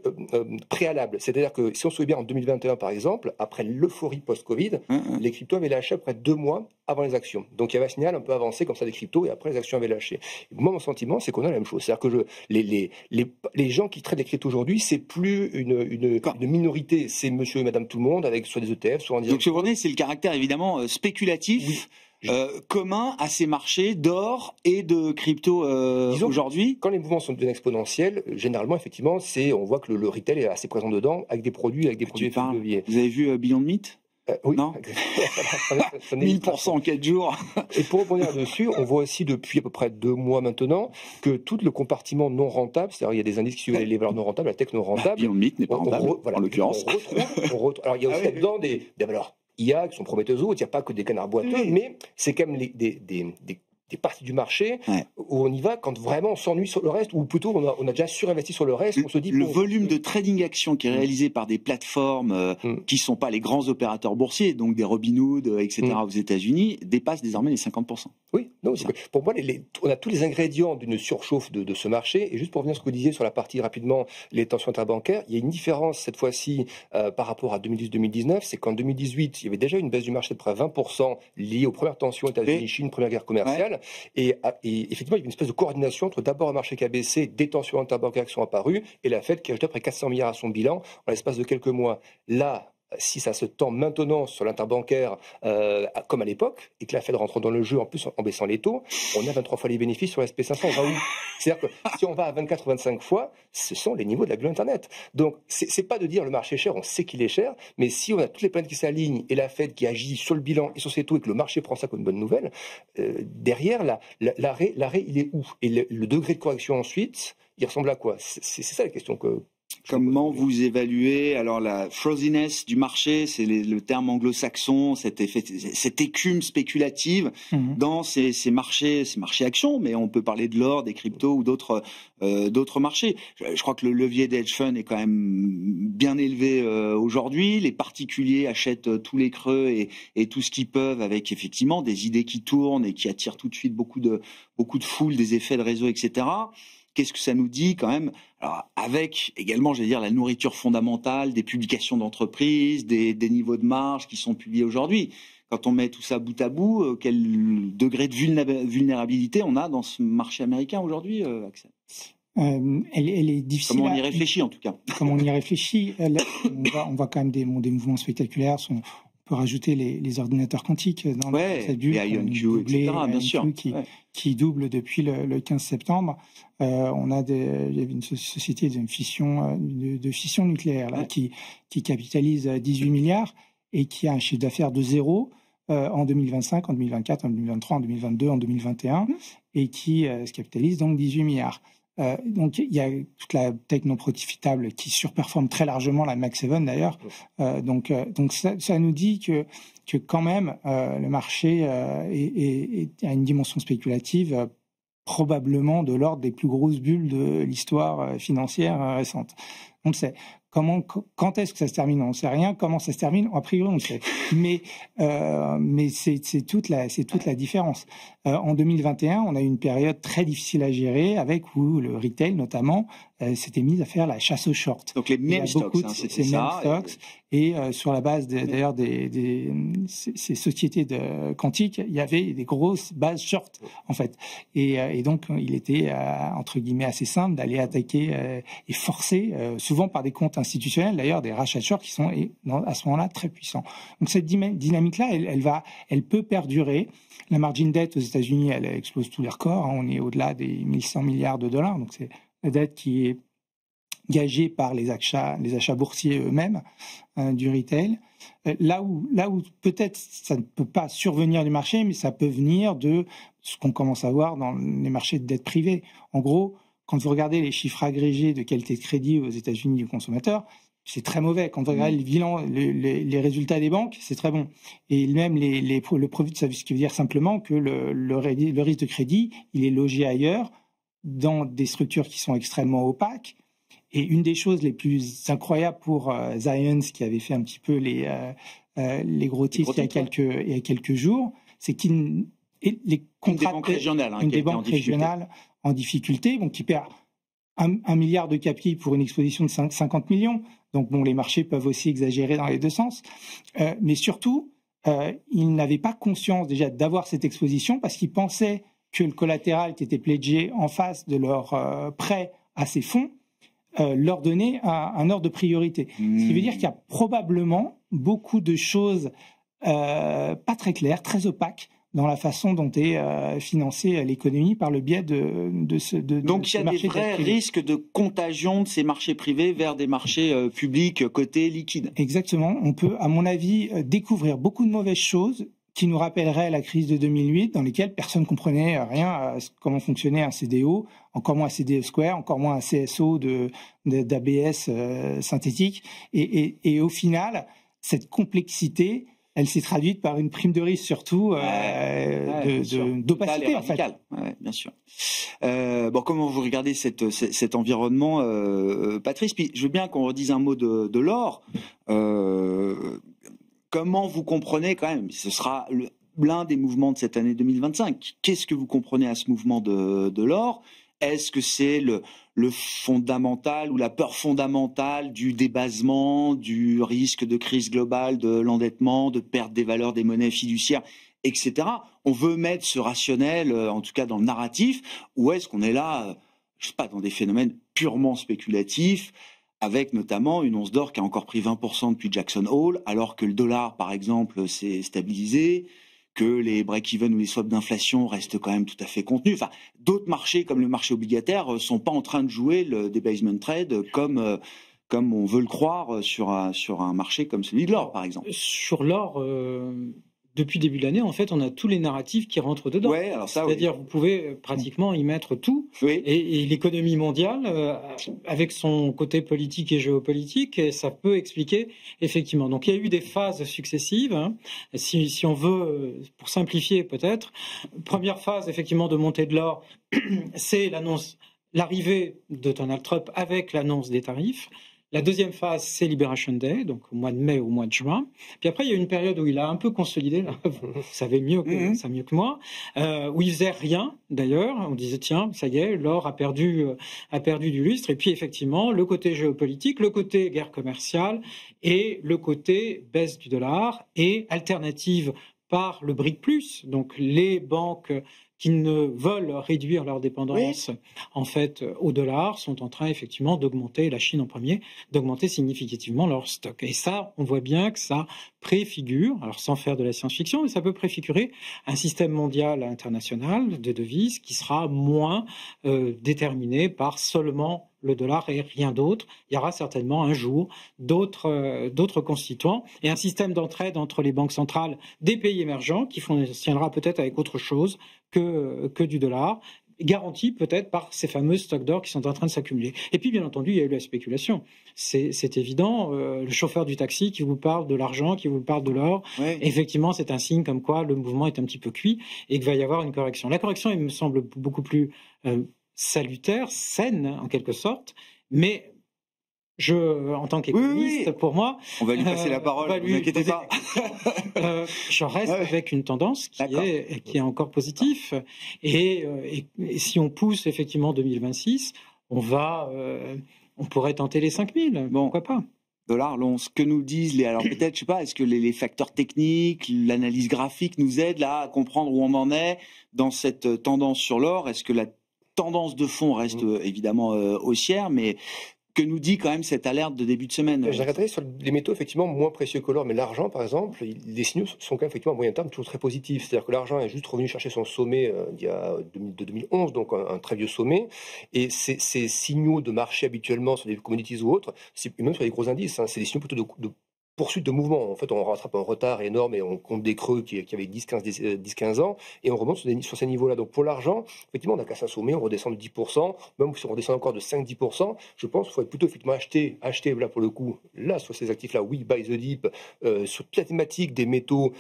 préalables. C'est-à-dire que si on se souvient bien en 2021, par exemple, après l'euphorie post-Covid, les cryptos avaient lâché à peu près 2 mois avant les actions. Donc il y avait un signal un peu avancé comme ça des cryptos et après les actions avaient lâché. Et moi, mon sentiment, c'est qu'on a la même chose. C'est-à-dire que les gens qui traitent les cryptos aujourd'hui, c'est plus une minorité. C'est monsieur et madame tout le monde avec soit des ETF, soit en direct. Donc ce qu'on est, c'est le caractère évidemment spéculatif. Oui. Commun à ces marchés d'or et de crypto aujourd'hui. Quand les mouvements sont bien exponentiels, généralement, effectivement, on voit que le retail est assez présent dedans, avec des produits de levier. Vous avez vu Beyond Meat? Oui. Non. 1000% en 4 jours. Et pour rebondir dessus, on voit aussi depuis à peu près 2 mois maintenant que tout le compartiment non rentable, c'est-à-dire il y a des indices qui suivent les valeurs non rentables, la tech non rentable. Beyond Meat n'est pas rentable, en l'occurrence. Alors il y a aussi là-dedans des valeurs IA qui sont prometteuses ou autres, il n'y a pas que des canards boiteux, mais c'est quand même des des parties du marché où on y va quand vraiment on s'ennuie sur le reste, ou plutôt on a déjà surinvesti sur le reste. On se dit le volume de trading action qui est réalisé par des plateformes qui sont pas les grands opérateurs boursiers, donc des Robinhood, etc. aux États-Unis, dépasse désormais les 50%. Oui, non, pour moi, on a tous les ingrédients d'une surchauffe de ce marché. Et juste pour revenir à ce que vous disiez sur la partie rapidement, les tensions interbancaires, il y a une différence cette fois-ci par rapport à 2010-2019, c'est qu'en 2018, il y avait déjà une baisse du marché de près de 20% liée aux premières tensions États-Unis-Chine, première guerre commerciale. Et effectivement, il y a une espèce de coordination entre d'abord un marché qui a baissé, des tensions interbancaires qui sont apparues, et la Fed qui a ajouté près 400 milliards à son bilan en l'espace de quelques mois. Là, si ça se tend maintenant sur l'interbancaire comme à l'époque, et que la Fed rentre dans le jeu en plus en baissant les taux, on a 23 fois les bénéfices sur l'SP500. On va où? C'est-à-dire que si on va à 24 ou 25 fois, ce sont les niveaux de la bulle Internet. Donc, c'est pas de dire le marché est cher, on sait qu'il est cher, mais si on a toutes les planètes qui s'alignent et la Fed qui agit sur le bilan et sur ses taux et que le marché prend ça comme une bonne nouvelle, derrière, l'arrêt, il est où? Et le degré de correction ensuite, il ressemble à quoi? C'est ça la question que... Comment vous évaluez alors la frothiness du marché, c'est le terme anglo-saxon, cette écume spéculative dans ces marchés actions, mais on peut parler de l'or, des cryptos ou d'autres marchés. Je crois que le levier des hedge funds est quand même bien élevé aujourd'hui. Les particuliers achètent tous les creux et tout ce qu'ils peuvent, avec effectivement des idées qui tournent et qui attirent tout de suite beaucoup de foule, des effets de réseau, etc. Qu'est-ce que ça nous dit quand même? Alors, avec également, j'allais dire, la nourriture fondamentale, des publications d'entreprises, des niveaux de marge qui sont publiés aujourd'hui. Quand on met tout ça bout à bout, quel degré de vulnérabilité on a dans ce marché américain aujourd'hui, Axel? Elle est difficile. Comment on y réfléchit en tout cas? Comment on y réfléchit? On voit quand même des mouvements spectaculaires. On peut rajouter les ordinateurs quantiques dans la procédure, les IonQ, etc. Bien sûr, qui double depuis le 15 septembre. Il y avait une société de fission nucléaire là, qui capitalise 18 milliards et qui a un chiffre d'affaires de 0 en 2025, en 2024, en 2023, en 2022, en 2021 et qui se capitalise donc 18 milliards. Donc il y a toute la tech non profitable qui surperforme très largement la Mag 7 d'ailleurs. Donc ça nous dit que quand même le marché a une dimension spéculative probablement de l'ordre des plus grosses bulles de l'histoire financière récente. On sait. Quand est-ce que ça se termine? On ne sait rien. Comment ça se termine? A priori, on le sait. Mais c'est toute la différence. En 2021, on a eu une période très difficile à gérer où le retail, notamment, s'était mis à faire la chasse aux shorts. Donc les mêmes stocks, c'est ça. Stocks. Et sur la base d'ailleurs ces sociétés quantiques, il y avait des grosses bases short, en fait. Et donc, il était, entre guillemets, assez simple d'aller attaquer et forcer, souvent par des comptes institutionnels, d'ailleurs, des rachats de short qui sont à ce moment-là très puissants. Donc cette dynamique-là, elle peut perdurer. La margin debt aux États-Unis, elle explose tous les records. On est au-delà des 1100 milliards de dollars. Donc c'est la dette qui est gagée par les achats boursiers eux-mêmes du retail. Là où peut-être ça ne peut pas survenir du marché, mais ça peut venir de ce qu'on commence à voir dans les marchés de dette privée. En gros, quand vous regardez les chiffres agrégés de qualité de crédit aux États-Unis du consommateur, c'est très mauvais. Quand vous regardez le bilan, les résultats des banques, c'est très bon. Et même le profit de service, ce qui veut dire simplement que le risque de crédit, il est logé ailleurs, dans des structures qui sont extrêmement opaques. Et une des choses les plus incroyables pour Zions, qui avait fait un petit peu les gros titres il y a quelques jours, c'est qu'il les contrats une des banques régionales en difficulté, donc qui perd 1 milliard de capi pour une exposition de 50 millions. Donc bon, les marchés peuvent aussi exagérer dans les deux sens. Mais surtout, ils n'avaient pas conscience déjà d'avoir cette exposition parce qu'ils pensaient que le collatéral qui était pledgé en face de leur prêt à ces fonds leur donnait un ordre de priorité. Ce qui veut dire qu'il y a probablement beaucoup de choses pas très claires, très opaques, dans la façon dont est financée l'économie par le biais Donc il y a des vrais risques de contagion de ces marchés privés vers des marchés publics cotés liquides. Exactement. On peut, à mon avis, découvrir beaucoup de mauvaises choses qui nous rappelleraient la crise de 2008, dans lesquelles personne ne comprenait rien à comment fonctionnait un CDO, encore moins un CDO Square, encore moins un CSO d'ABS synthétique. Et au final, cette complexité elle s'est traduite par une prime de risque surtout d'opacité en fait. Ouais, bien sûr. Comment vous regardez cet environnement, Patrice? Puis je veux bien qu'on redise un mot de l'or. Comment vous comprenez quand même? Ce sera l'un des mouvements de cette année 2025. Qu'est-ce que vous comprenez à ce mouvement de l'or? Est-ce que c'est le fondamental ou la peur fondamentale du débasement, du risque de crise globale, de l'endettement, de perte des valeurs des monnaies fiduciaires, etc. On veut mettre ce rationnel, en tout cas dans le narratif, ou est-ce qu'on est là, je sais pas, dans des phénomènes purement spéculatifs, avec notamment une once d'or qui a encore pris 20% depuis Jackson Hole, alors que le dollar, par exemple, s'est stabilisé, que les break-even ou les swaps d'inflation restent quand même tout à fait contenus. Enfin, d'autres marchés, comme le marché obligataire, sont pas en train de jouer le debasement trade comme on veut le croire sur un marché comme celui de l'or, par exemple. Sur l'or, depuis début de l'année, en fait, on a tous les narratifs qui rentrent dedans. Ouais, alors ça, c'est-à-dire, vous pouvez pratiquement y mettre tout. Oui. Et l'économie mondiale, avec son côté politique et géopolitique, ça peut expliquer effectivement. Donc, il y a eu des phases successives. Hein. Si on veut, pour simplifier peut-être, première phase effectivement de montée de l'or, c'est l'arrivée de Donald Trump avec l'annonce des tarifs. La deuxième phase, c'est Liberation Day, donc au mois de mai, au mois de juin. Puis après, il y a eu une période où il a un peu consolidé, là, vous savez mieux que moi, où il faisait rien, d'ailleurs. On disait, tiens, ça y est, l'or a perdu du lustre. Et puis, effectivement, le côté géopolitique, le côté guerre commerciale et le côté baisse du dollar et alternative par le BRIC+, donc les banques qui ne veulent réduire leur dépendance en fait au dollar sont en train effectivement d'augmenter, la Chine en premier, d'augmenter significativement leur stock. Et ça, on voit bien que ça préfigure, alors sans faire de la science-fiction, mais ça peut préfigurer un système mondial international de devises qui sera moins déterminé par seulement le dollar et rien d'autre. Il y aura certainement un jour d'autres constituants et un système d'entraide entre les banques centrales des pays émergents qui fonctionnera peut-être avec autre chose que du dollar, garanti peut-être par ces fameux stocks d'or qui sont en train de s'accumuler. Et puis, bien entendu, il y a eu la spéculation. C'est évident. Le chauffeur du taxi qui vous parle de l'argent, qui vous parle de l'or, effectivement, c'est un signe comme quoi le mouvement est un petit peu cuit et qu'il va y avoir une correction. La correction, il me semble beaucoup plus salutaire, saine en quelque sorte, mais en tant qu'économiste, pour moi, on va lui passer la parole. Ne vous inquiétez pas. Je reste avec une tendance qui est encore positive. Et si on pousse effectivement 2026, on pourrait tenter les 5000. Bon, pourquoi pas? Dollar, ce que nous disent alors peut-être, je sais pas, est-ce que les facteurs techniques, l'analyse graphique nous aident là à comprendre où on en est dans cette tendance sur l'or? Est-ce que la tendance de fond reste évidemment haussière, mais que nous dit quand même cette alerte de début de semaine? J'ai regardé sur les métaux effectivement moins précieux que l'or, mais l'argent par exemple, les signaux sont quand même effectivement à moyen terme toujours très positifs. C'est-à-dire que l'argent est juste revenu chercher son sommet de 2011, donc un très vieux sommet, et ces signaux de marché habituellement sur des commodities ou autres, même sur les gros indices, c'est des signaux plutôt de poursuite de mouvement. En fait, on rattrape un retard énorme et on compte des creux qui avaient 10-15 ans et on remonte sur ces niveaux-là. Donc pour l'argent, effectivement, on a cassé un sommet, on redescend de 10%, même si on redescend encore de 5-10%, je pense qu'il faut plutôt effectivement acheter là pour le coup, là sur ces actifs-là, oui, buy the dip, sur toute la thématique des métaux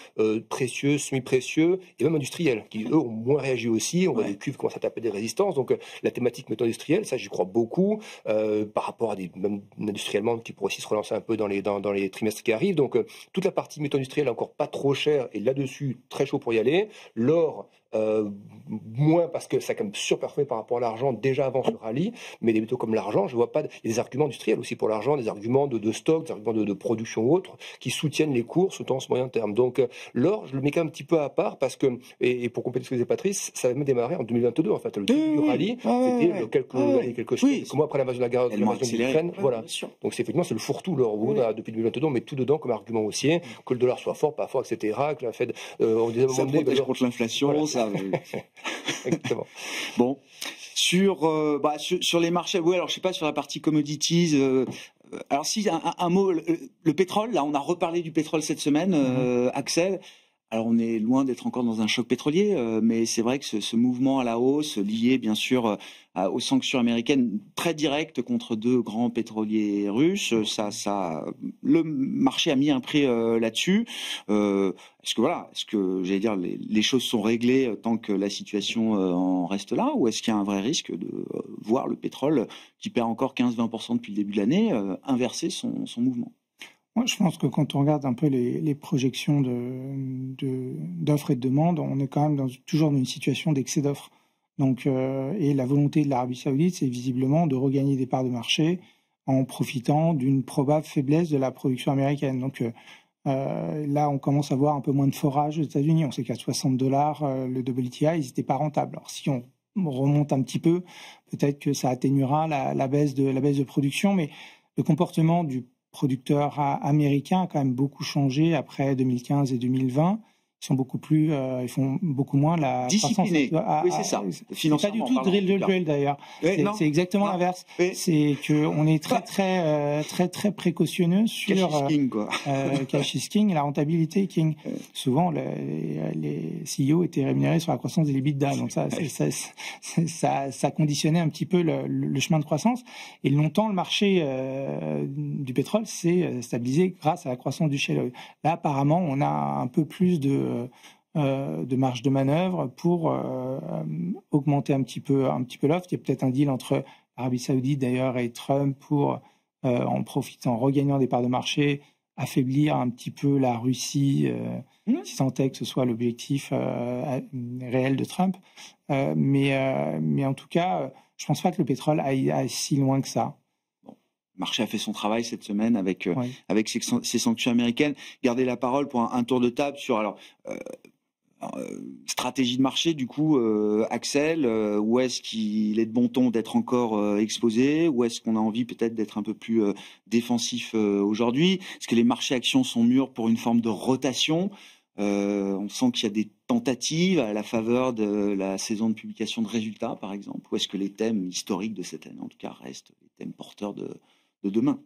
précieux, semi-précieux et même industriels, qui eux ont moins réagi aussi. On voit des cuves commencent à taper des résistances. Donc la thématique métaux industriels, ça j'y crois beaucoup, par rapport à même industriellement qui pourraient aussi se relancer un peu dans les trimestres qui arrive. Donc toute la partie métaux industriels encore pas trop chère et là-dessus très chaud pour y aller. L'or moins parce que ça a quand même surperformé par rapport à l'argent déjà avant ce rallye, mais des métaux comme l'argent, je vois pas, il y a des arguments industriels aussi pour l'argent, des arguments de stock, des arguments de production ou autres qui soutiennent les cours sous ce moyen terme. Donc l'or, je le mets quand même un petit peu à part parce que, et pour compléter ce que disait Patrice, ça va même démarrer en 2022 en fait. Le début du rallye, c'était quelques mois après l'invasion de la guerre de l'Ukraine. Voilà. Donc effectivement c'est le fourre-tout l'or. Depuis 2022, on met tout dedans comme argument haussier, que le dollar soit fort, pas fort, etc. Que la Fed, on disait ça protège contre l'inflation, voilà. Ça. Exactement. Bon, sur les marchés, alors je sais pas sur la partie commodities. Alors si un mot, le pétrole, là on a reparlé du pétrole cette semaine, Axel. Alors on est loin d'être encore dans un choc pétrolier, mais c'est vrai que ce mouvement à la hausse, lié bien sûr aux sanctions américaines très directes contre 2 grands pétroliers russes, le marché a mis un prix là-dessus. Est-ce que j'allais dire les choses sont réglées tant que la situation en reste là, ou est-ce qu'il y a un vrai risque de voir le pétrole qui perd encore 15-20% depuis le début de l'année inverser son mouvement? Moi, je pense que quand on regarde un peu les projections d'offres et de demandes, on est quand même toujours dans une situation d'excès d'offres. Donc, et la volonté de l'Arabie Saoudite, c'est visiblement de regagner des parts de marché en profitant d'une probable faiblesse de la production américaine. Donc là, on commence à voir un peu moins de forage aux États-Unis. On sait qu'à $60 le WTI, ils n'étaient pas rentables. Alors si on remonte un petit peu, peut-être que ça atténuera la baisse de production, mais le comportement du producteurs américains a quand même beaucoup changé après 2015 et 2020. Ils sont beaucoup plus, ils font beaucoup moins la disciplinés. Oui, c'est ça. Pas du tout drill d'ailleurs. C'est exactement l'inverse. C'est que on est très précautionneux sur cash is king, quoi. Cash is king et la rentabilité king. Souvent, les CEO étaient rémunérés sur la croissance des EBITDA. Donc ça conditionnait un petit peu le chemin de croissance. Et longtemps, le marché du pétrole s'est stabilisé grâce à la croissance du shale oil. Là, apparemment, on a un peu plus de marge de manœuvre pour augmenter un petit peu l'offre. Il y a peut-être un deal entre l'Arabie Saoudite d'ailleurs et Trump pour en profitant, en regagnant des parts de marché, affaiblir un petit peu la Russie, si tant est que ce soit l'objectif réel de Trump. Mais en tout cas, je pense pas que le pétrole aille si loin que ça. Le marché a fait son travail cette semaine avec ces sanctions américaines. Gardez la parole pour un tour de table sur stratégie de marché, du coup, Axel, où est-ce qu'il est de bon ton d'être encore exposé, ou est-ce qu'on a envie peut-être d'être un peu plus défensif aujourd'hui? Est-ce que les marchés actions sont mûrs pour une forme de rotation? On sent qu'il y a des tentatives à la faveur de la saison de publication de résultats, par exemple, ou est-ce que les thèmes historiques de cette année, en tout cas, restent les thèmes porteurs de demain?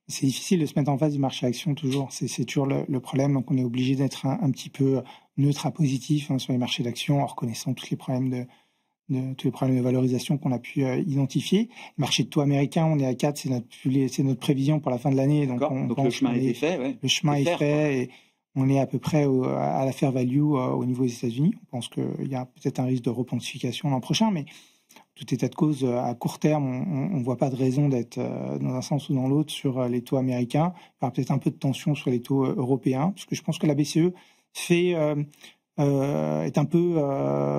C'est difficile de se mettre en face du marché action toujours. C'est toujours le problème. Donc, on est obligé d'être un petit peu neutre à positif sur les marchés d'actions en reconnaissant tous les problèmes de valorisation qu'on a pu identifier. Le marché de taux américain, on est à 4, c'est notre prévision pour la fin de l'année. Donc le chemin a été fait. Ouais. Le chemin est fait et on est à peu près à la fair value au niveau des États-Unis. On pense qu'il y a peut-être un risque de repontification l'an prochain, mais tout état de cause, à court terme, on ne voit pas de raison d'être dans un sens ou dans l'autre sur les taux américains. Il y aura peut-être un peu de tension sur les taux européens, parce que je pense que la BCE est un peu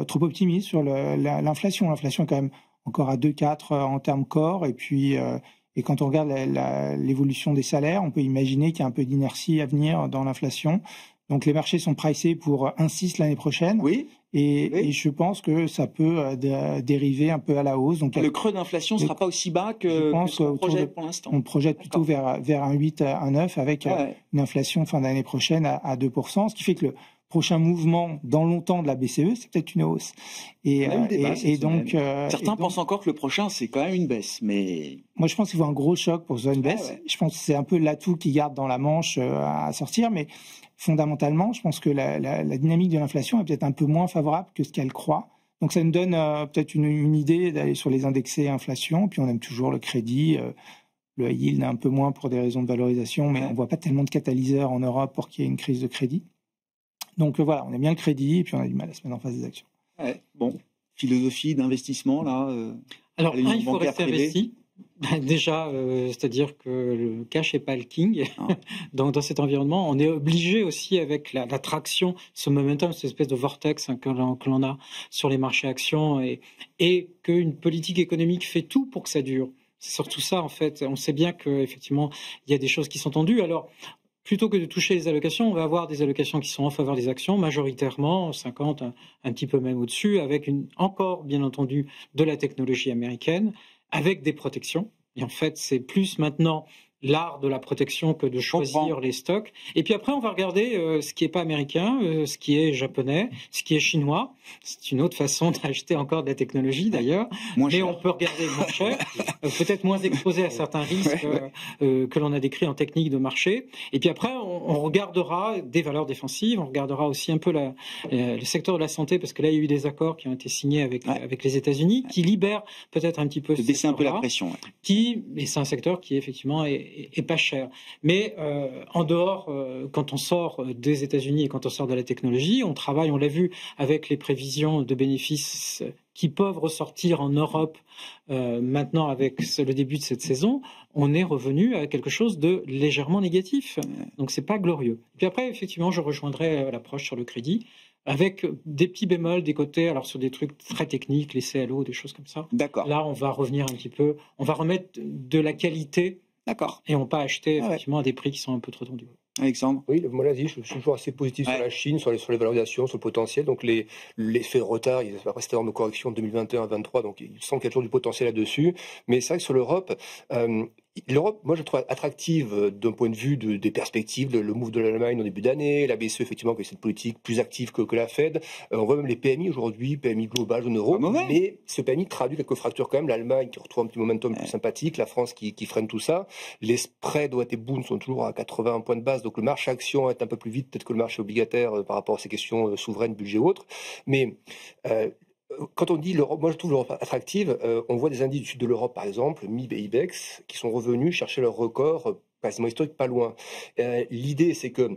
trop optimiste sur l'inflation. L'inflation est quand même encore à 2,4 en termes corps, et puis et quand on regarde l'évolution des salaires, on peut imaginer qu'il y a un peu d'inertie à venir dans l'inflation. Donc les marchés sont pricés pour 1,6 l'année prochaine. Oui. Et je pense que ça peut dériver un peu à la hausse. Donc, le creux d'inflation ne sera pas aussi bas que ce qu'on projette pour l'instant. On projette plutôt vers un 8, un 9 avec une inflation fin d'année prochaine à 2%, ce qui fait que le prochain mouvement dans longtemps de la BCE, c'est peut-être une hausse. Donc certains pensent encore que le prochain, c'est quand même une baisse. Mais moi, je pense qu'il faut un gros choc pour que ce soit une baisse. Je pense que c'est un peu l'atout qui garde dans la manche à sortir, mais fondamentalement, je pense que la dynamique de l'inflation est peut-être un peu moins favorable que ce qu'elle croit. Donc ça nous donne peut-être une idée d'aller sur les indexés inflation. Puis on aime toujours le crédit, le high yield un peu moins pour des raisons de valorisation, mais on voit pas tellement de catalyseurs en Europe pour qu'il y ait une crise de crédit. Donc voilà, on aime bien le crédit et puis on a du mal à se mettre en face des actions. Ouais, bon, philosophie d'investissement là. Alors il faut rester investi. Déjà, c'est-à-dire que le cash n'est pas le king dans cet environnement. On est obligé aussi avec la traction, ce momentum, cette espèce de vortex que l'on a sur les marchés actions et qu'une politique économique fait tout pour que ça dure. C'est surtout ça en fait. On sait bien qu'effectivement il y a des choses qui sont tendues. Alors plutôt que de toucher les allocations, on va avoir des allocations qui sont en faveur des actions, majoritairement 50, un petit peu même au-dessus, avec encore bien entendu de la technologie américaine, avec des protections. Et en fait, c'est plus maintenant l'art de la protection que de choisir les stocks. Et puis après, on va regarder ce qui n'est pas américain, ce qui est japonais, ce qui est chinois. C'est une autre façon d'acheter encore de la technologie d'ailleurs. Mais on peut regarder moins cher, peut-être moins exposé à certains risques que l'on a décrits en technique de marché. Et puis après, on regardera des valeurs défensives, on regardera aussi un peu le secteur de la santé, parce que là, il y a eu des accords qui ont été signés avec les États-Unis, qui libèrent peut-être un petit peu... baisser un peu la pression. Mais c'est un secteur qui, effectivement, est pas cher. Mais en dehors, quand on sort des États-Unis et quand on sort de la technologie, on travaille, on l'a vu, avec les prévisions de bénéfices qui peuvent ressortir en Europe maintenant avec le début de cette saison, on est revenu à quelque chose de légèrement négatif. Donc c'est pas glorieux. Puis après, effectivement, je rejoindrai l'approche sur le crédit, avec des petits bémols des côtés, alors sur des trucs très techniques, les CLO, des choses comme ça. D'accord. Là, on va revenir un petit peu, on va remettre de la qualité. D'accord. Et on pas acheter effectivement à des prix qui sont un peu trop tendus. Alexandre? Oui, moi là, je suis toujours assez positif sur la Chine, sur les valorisations, sur le potentiel. Donc l'effet de retard, il y a cette énorme correction de 2021 à 2023, donc il semble qu'il y a toujours du potentiel là-dessus. Mais c'est vrai que sur l'Europe, moi je trouve attractive d'un point de vue des perspectives, le move de l'Allemagne en début d'année, la BCE effectivement qui a cette politique plus active que la Fed. On voit même les PMI aujourd'hui, PMI global, zone euro, mais ce PMI traduit quelques fractures quand même. L'Allemagne qui retrouve un petit momentum plus sympathique, la France qui freine tout ça. Les spreads OAT Bund sont toujours à 80 points de base, donc le marché action est un peu plus vite peut-être que le marché obligataire par rapport à ces questions souveraines, budget ou autres. Mais quand on dit l'Europe, moi je trouve l'Europe attractive, on voit des indices du sud de l'Europe par exemple, MIB et IBEX, qui sont revenus chercher leur record quasiment historique pas loin. L'idée c'est que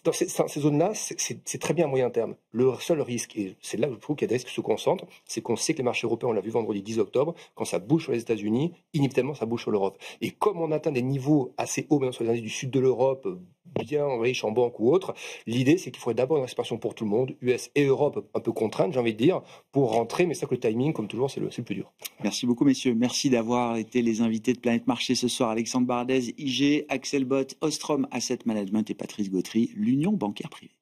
dans ces zones-là, c'est très bien à moyen terme. Le seul risque, et c'est là que je trouve qu'il y a des risques qui se concentrent, c'est qu'on sait que les marchés européens, on l'a vu vendredi 10 octobre, quand ça bouge sur les États-Unis, inévitablement ça bouge sur l'Europe. Et comme on atteint des niveaux assez hauts, même sur les indices du sud de l'Europe, bien riches en banque ou autre, l'idée c'est qu'il faudrait d'abord une répartition pour tout le monde, US et Europe un peu contraintes, j'ai envie de dire, pour rentrer, mais c'est que le timing, comme toujours, c'est le plus dur. Merci beaucoup messieurs, merci d'avoir été les invités de Planète Marché ce soir. Alexandre Bardez, IG, Axel Bott, Ostrom Asset Management et Patrice Gautry, l'Union bancaire privée.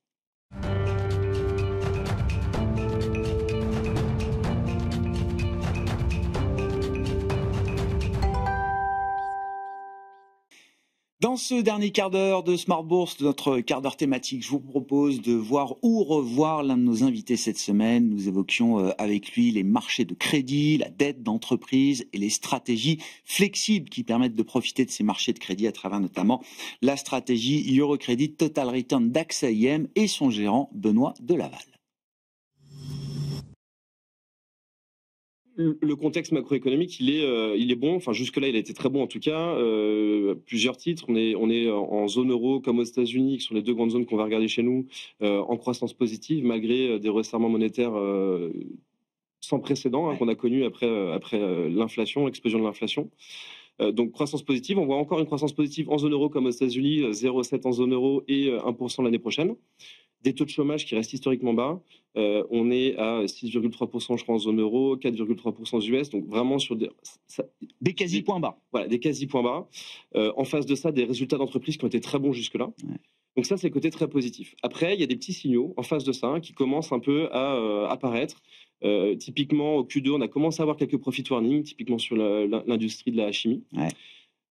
Dans ce dernier quart d'heure de Smart Bourse, de notre quart d'heure thématique, je vous propose de voir ou revoir l'un de nos invités cette semaine. Nous évoquions avec lui les marchés de crédit, la dette d'entreprise et les stratégies flexibles qui permettent de profiter de ces marchés de crédit à travers notamment la stratégie Eurocredit Total Return d'AXA IM et son gérant Benoît Delaval. Le contexte macroéconomique, il est bon. Enfin, jusque-là, il a été très bon en tout cas. Plusieurs titres. On est en zone euro comme aux États-Unis, qui sont les deux grandes zones qu'on va regarder chez nous, en croissance positive, malgré des resserrements monétaires sans précédent qu'on a connus après l'inflation, l'explosion de l'inflation. Donc croissance positive. On voit encore une croissance positive en zone euro comme aux États-Unis, 0,7 en zone euro et 1% l'année prochaine. Des taux de chômage qui restent historiquement bas. On est à 6,3% je crois en zone euro, 4,3% aux US, donc vraiment sur des quasi points bas. Voilà, des quasi points bas. En face de ça, des résultats d'entreprise qui ont été très bons jusque-là. Ouais. Donc ça, c'est le côté très positif. Après, il y a des petits signaux en face de ça qui commencent un peu à apparaître. Typiquement, au Q2, on a commencé à avoir quelques profit warnings, typiquement sur l'industrie de la chimie. Ouais.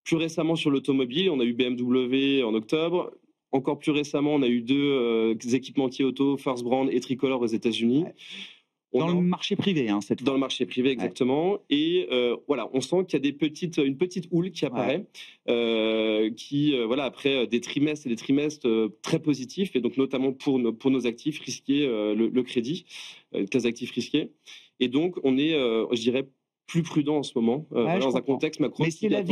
Plus récemment, sur l'automobile, on a eu BMW en octobre. Encore plus récemment, on a eu deux équipementiers auto, First Brand et Tricolor aux États-Unis. Ouais. Dans le marché privé, cette fois. Dans le marché privé, exactement. Ouais. Et voilà, on sent qu'il y a une petite houle qui apparaît, après des trimestres et des trimestres très positifs, et donc notamment pour nos actifs risqués, le crédit, les actifs risqués. Et donc, on est, je dirais, plus prudent en ce moment dans un contexte macro. Mais c'est la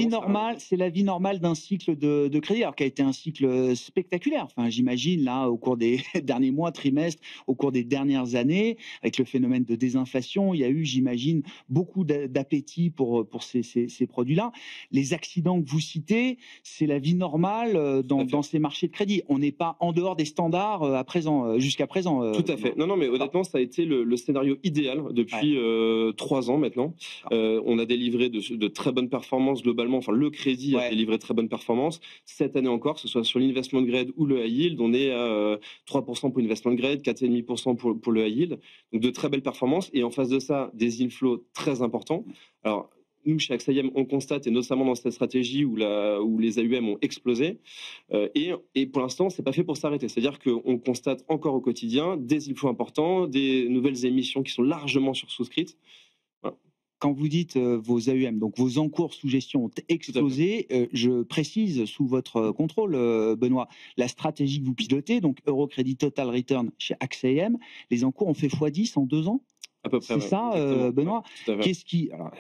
vie normale d'un cycle de crédit, alors qui a été un cycle spectaculaire. Enfin, j'imagine là au cours des derniers mois, trimestres, au cours des dernières années, avec le phénomène de désinflation, il y a eu, j'imagine, beaucoup d'appétit pour ces produits-là. Les accidents que vous citez, c'est la vie normale dans ces marchés de crédit. On n'est pas en dehors des standards jusqu'à présent. Tout à fait. Non, mais honnêtement, ça a été le scénario idéal depuis 3 ans maintenant. On a délivré de très bonnes performances globalement. Enfin, le crédit a délivré de très bonnes performances. Cette année encore, que ce soit sur l'investment grade ou le high yield, on est à 3% pour l'investment grade, 4,5% pour le high yield. Donc de très belles performances. Et en face de ça, des inflows très importants. Alors, nous, chez AXA IM, on constate, et notamment dans cette stratégie où les AUM ont explosé, et pour l'instant, c'est pas fait pour s'arrêter. C'est-à-dire qu'on constate encore au quotidien des infos importants, des nouvelles émissions qui sont largement sursouscrites. Voilà. Quand vous dites vos AUM, donc vos encours sous gestion ont explosé, je précise sous votre contrôle, Benoît, la stratégie que vous pilotez, donc Eurocrédit Total Return chez AXA IM, les encours ont fait x10 en 2 ans. À peu près, c'est ça, Benoît. Qu'est-ce qui, alors,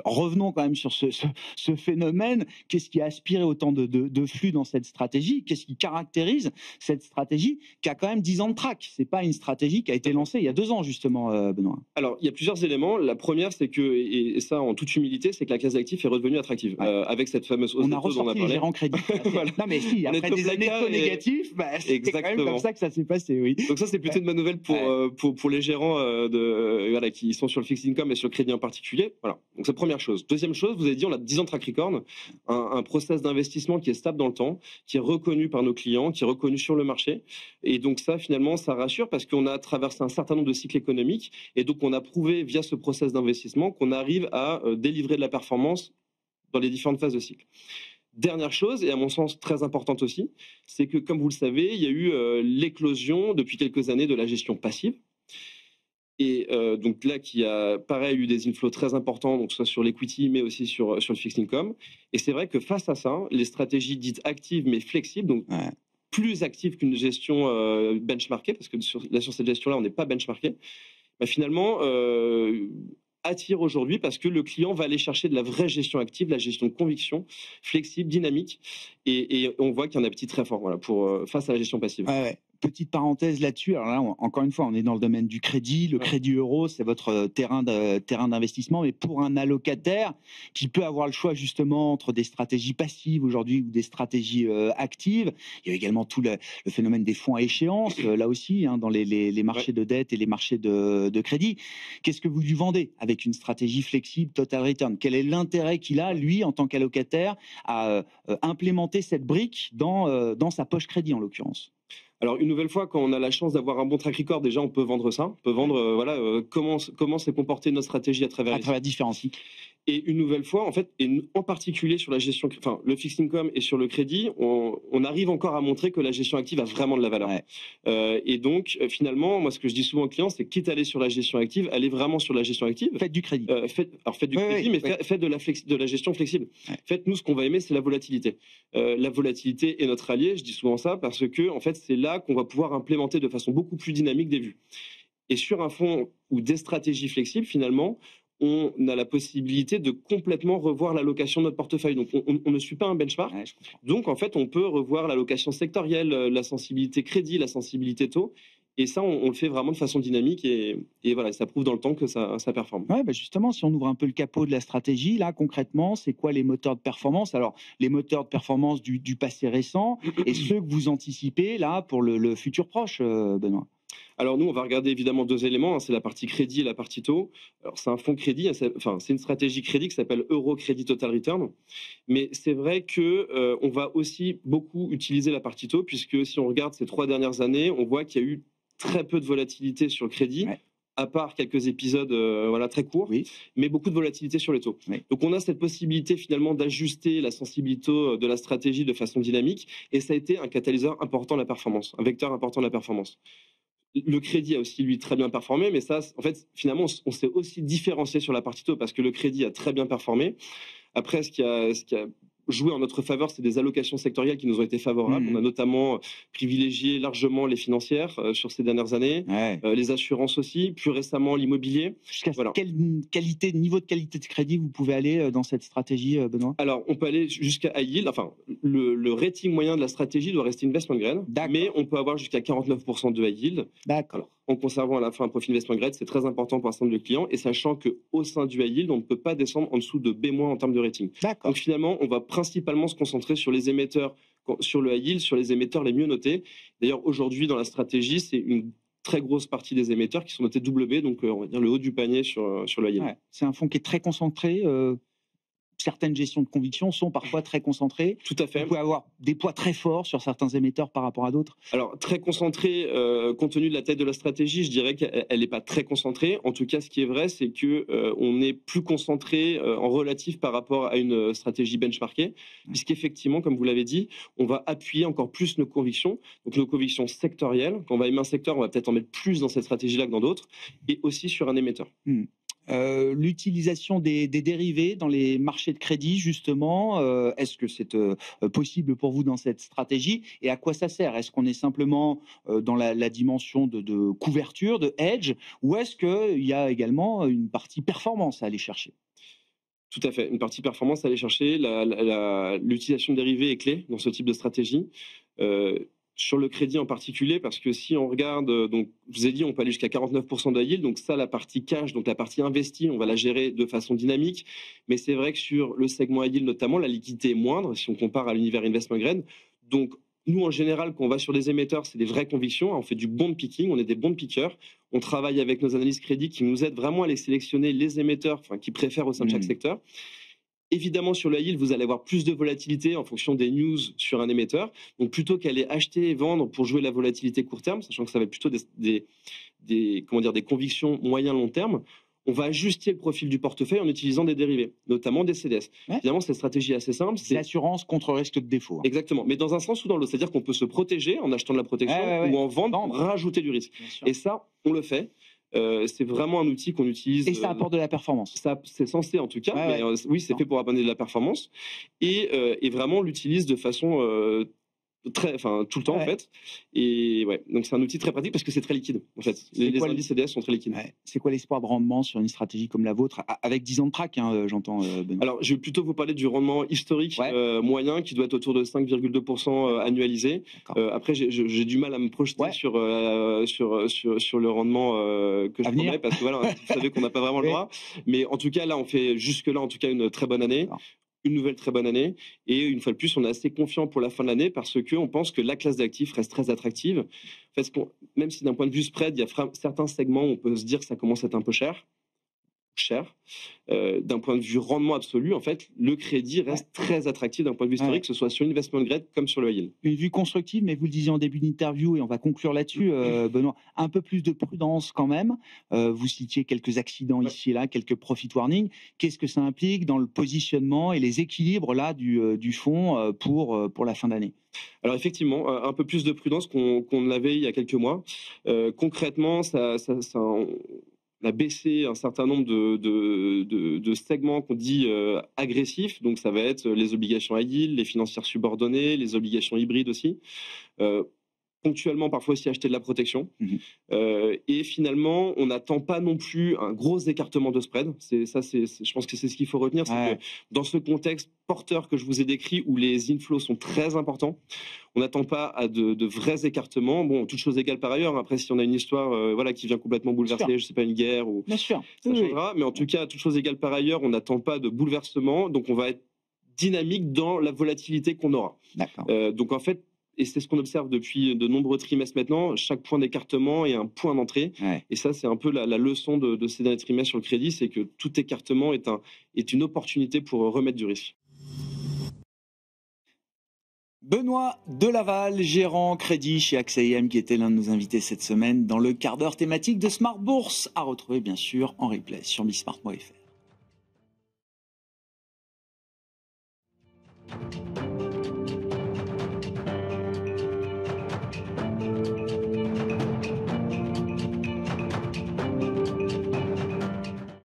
revenons quand même sur ce phénomène. Qu'est-ce qui a aspiré autant de flux dans cette stratégie? Qu'est-ce qui caractérise cette stratégie qui a quand même 10 ans de track? C'est pas une stratégie qui a été lancée il y a 2 ans, justement, Benoît. Alors, il y a plusieurs éléments. La première, c'est que, et ça en toute humilité, c'est que la classe d'actifs est redevenue attractive. avec cette fameuse hausse on a ressorti les gérants crédits. Voilà. Non, mais si, après des années trop négatives, c'est quand même comme ça que ça s'est passé, oui. Donc ça, c'est plutôt une bonne nouvelle pour les gérants voilà, qui sont sur le fixed income et sur le crédit en particulier. Voilà. Donc c'est la première chose. Deuxième chose, vous avez dit, on a 10 ans de track record, un process d'investissement qui est stable dans le temps, qui est reconnu par nos clients, qui est reconnu sur le marché. Et donc ça, finalement, ça rassure parce qu'on a traversé un certain nombre de cycles économiques et donc on a prouvé via ce process d'investissement qu'on arrive à délivrer de la performance dans les différentes phases de cycle. Dernière chose, et à mon sens très importante aussi, c'est que, comme vous le savez, il y a eu l'éclosion depuis quelques années de la gestion passive. Et donc là, qui a, pareil, eu des inflows très importants, donc soit sur l'equity, mais aussi sur le fixed income. Et c'est vrai que face à ça, les stratégies dites actives, mais flexibles, donc plus actives qu'une gestion benchmarkée, parce que sur cette gestion-là, on n'est pas benchmarké, bah, finalement, attire aujourd'hui parce que le client va aller chercher de la vraie gestion active, la gestion de conviction, flexible, dynamique. Et on voit qu'il y a un appétit très fort voilà, face à la gestion passive. Ouais. Petite parenthèse là-dessus. Alors là, encore une fois, on est dans le domaine du crédit. Le crédit euro, c'est votre terrain d'investissement. Mais pour un allocataire qui peut avoir le choix justement entre des stratégies passives aujourd'hui ou des stratégies actives, il y a également tout le phénomène des fonds à échéance, là aussi, dans les marchés de dette et les marchés de crédit. Qu'est-ce que vous lui vendez avec une stratégie flexible, total return? Quel est l'intérêt qu'il a, lui, en tant qu'allocataire, à implémenter cette brique dans sa poche crédit, en l'occurrence? Alors, une nouvelle fois, quand on a la chance d'avoir un bon track record, déjà, on peut vendre ça. On peut vendre comment s'est comportée notre stratégie à travers différents cycles. Et une nouvelle fois, en fait, et en particulier sur la gestion, enfin, le fixed income et sur le crédit, on arrive encore à montrer que la gestion active a vraiment de la valeur. Et donc, finalement, moi, ce que je dis souvent aux clients, c'est quitte à aller sur la gestion active, allez vraiment sur la gestion active. Faites du crédit. Faites du crédit, mais faites de la gestion flexible. Faites-nous ce qu'on va aimer, c'est la volatilité. La volatilité est notre allié, je dis souvent ça, parce que, en fait, c'est là qu'on va pouvoir implémenter de façon beaucoup plus dynamique des vues. Et sur un fonds ou des stratégies flexibles, finalement, on a la possibilité de complètement revoir l'allocation de notre portefeuille. Donc, on ne suit pas un benchmark. Donc, en fait, on peut revoir l'allocation sectorielle, la sensibilité crédit, la sensibilité taux. Et ça, on le fait vraiment de façon dynamique et voilà, ça prouve dans le temps que ça performe. Ouais, bah justement, si on ouvre un peu le capot de la stratégie, là, concrètement, c'est quoi les moteurs de performance? Alors, les moteurs de performance du passé récent et ceux que vous anticipez, là, pour le futur proche, Benoît? Alors nous, on va regarder évidemment 2 éléments, c'est la partie crédit et la partie taux. Alors c'est un fonds crédit, c'est une stratégie crédit qui s'appelle Eurocrédit Total Return. Mais c'est vrai que on va aussi beaucoup utiliser la partie taux, puisque si on regarde ces 3 dernières années, on voit qu'il y a eu très peu de volatilité sur le crédit. À part quelques épisodes très courts, mais beaucoup de volatilité sur les taux. Donc on a cette possibilité finalement d'ajuster la sensibilité de la stratégie de façon dynamique, et ça a été un catalyseur important de la performance, un vecteur important de la performance. Le crédit a aussi, lui, très bien performé, mais ça, en fait, finalement, on s'est aussi différencié sur la partie taux parce que le crédit a très bien performé. Après, ce qui a joué en notre faveur, c'est des allocations sectorielles qui nous ont été favorables. On a notamment privilégié largement les financières sur ces dernières années, les assurances aussi, plus récemment l'immobilier. Jusqu'à quel niveau de qualité de crédit vous pouvez aller dans cette stratégie, Benoît? Alors, on peut aller jusqu'à high yield. Enfin, le rating moyen de la stratégie doit rester investment grade, mais on peut avoir jusqu'à 49% de high yield. D'accord. En conservant à la fin un profil investment grade, c'est très important pour un certain nombre de clients, et sachant qu'au sein du high yield, on ne peut pas descendre en dessous de B- en termes de rating. Donc finalement, on va principalement se concentrer sur les émetteurs, sur le high yield, sur les émetteurs les mieux notés. D'ailleurs, aujourd'hui, dans la stratégie, c'est une très grosse partie des émetteurs qui sont notés double B, donc on va dire le haut du panier sur le high yield. C'est un fonds qui est très concentré. certaines gestions de conviction sont parfois très concentrées. Tout à fait. Vous pouvez avoir des poids très forts sur certains émetteurs par rapport à d'autres. Alors, très concentré, compte tenu de la taille de la stratégie, je dirais qu'elle n'est pas très concentrée. En tout cas, ce qui est vrai, c'est que on est plus concentré en relatif par rapport à une stratégie benchmarkée, puisqu'effectivement, comme vous l'avez dit, on va appuyer encore plus nos convictions, donc nos convictions sectorielles. Quand on va aimer un secteur, on va peut-être en mettre plus dans cette stratégie-là que dans d'autres, et aussi sur un émetteur. L'utilisation des dérivés dans les marchés de crédit, justement, est-ce que c'est possible pour vous dans cette stratégie et à quoi ça sert? Est-ce qu'on est simplement dans la dimension de couverture, de hedge, ou est-ce qu'il y a également une partie performance à aller chercher? Tout à fait, une partie performance à aller chercher. L'utilisation de dérivés est clé dans ce type de stratégie. Sur le crédit en particulier, parce que si on regarde, donc je vous ai dit, on peut aller jusqu'à 49% de yield, donc ça, la partie cash, donc la partie investie, on va la gérer de façon dynamique, mais c'est vrai que sur le segment high yield notamment, la liquidité est moindre si on compare à l'univers investment grade. Donc nous, en général, quand on va sur des émetteurs, c'est des vraies convictions, on fait du bond picking, on est des bond pickers, on travaille avec nos analystes crédit qui nous aident vraiment à les sélectionner les émetteurs, enfin qui préfèrent au sein de chaque secteur. Évidemment, sur le high yield, vous allez avoir plus de volatilité en fonction des news sur un émetteur. Donc, plutôt qu'aller acheter et vendre pour jouer la volatilité court terme, sachant que ça va être plutôt des convictions moyen-long terme, on va ajuster le profil du portefeuille en utilisant des dérivés, notamment des CDS. Ouais. Évidemment, cette stratégie est assez simple. C'est l'assurance contre risque de défaut. Exactement. Mais dans un sens ou dans l'autre. C'est-à-dire qu'on peut se protéger en achetant de la protection ou en vendant pour rajouter du risque. Et ça, on le fait. C'est vraiment un outil qu'on utilise. Et ça apporte de la performance. Ça, c'est censé en tout cas, mais oui, c'est fait pour apporter de la performance. Et vraiment, on l'utilise de façon tout le temps en fait. Et ouais, donc c'est un outil très pratique parce que c'est très liquide en fait. Les indices CDS sont très liquides. Ouais. C'est quoi l'espoir de rendement sur une stratégie comme la vôtre avec 10 ans de track, hein, j'entends Benoît. Alors, je vais plutôt vous parler du rendement historique moyen qui doit être autour de 5,2% annualisé. Après, j'ai du mal à me projeter sur le rendement que je prendrais parce que voilà, vous savez qu'on n'a pas vraiment le droit. Mais en tout cas, là, on fait jusque-là en tout cas une très bonne année. Une nouvelle très bonne année et une fois de plus on est assez confiant pour la fin de l'année parce que on pense que la classe d'actifs reste très attractive. En fait, même si d'un point de vue spread il y a certains segments où on peut se dire que ça commence à être un peu cher. D'un point de vue rendement absolu, en fait, le crédit reste très attractif d'un point de vue historique, que ce soit sur l'investment grade comme sur le high yield. Une vue constructive, mais vous le disiez en début d'interview, et on va conclure là-dessus, Benoît, un peu plus de prudence quand même. Vous citiez quelques accidents ici et là, quelques profit warnings. Qu'est-ce que ça implique dans le positionnement et les équilibres là du fonds pour la fin d'année? Alors effectivement, un peu plus de prudence qu'on l'avait il y a quelques mois. Concrètement, on a baissé un certain nombre de segments qu'on dit agressifs. Donc, ça va être les obligations high yield, les financières subordonnées, les obligations hybrides aussi. Ponctuellement, parfois aussi acheter de la protection. Et finalement, on n'attend pas non plus un gros écartement de spread. Je pense que c'est ce qu'il faut retenir. C'est que dans ce contexte porteur que je vous ai décrit, où les inflows sont très importants, on n'attend pas à de vrais écartements. Bon, toutes choses égales par ailleurs. Après, si on a une histoire qui vient complètement bouleverser, je ne sais pas, une guerre, ou bien sûr, ça changera. Mais en tout cas, toutes choses égales par ailleurs, on n'attend pas de bouleversement. Donc, on va être dynamique dans la volatilité qu'on aura. Donc, en fait, et c'est ce qu'on observe depuis de nombreux trimestres maintenant, chaque point d'écartement est un point d'entrée. Et ça, c'est un peu la leçon de ces derniers trimestres sur le crédit, c'est que tout écartement est une opportunité pour remettre du risque. Benoît Delaval, gérant crédit chez AXA IM, qui était l'un de nos invités cette semaine dans le quart d'heure thématique de Smart Bourse, à retrouver bien sûr en replay sur bismart.fr.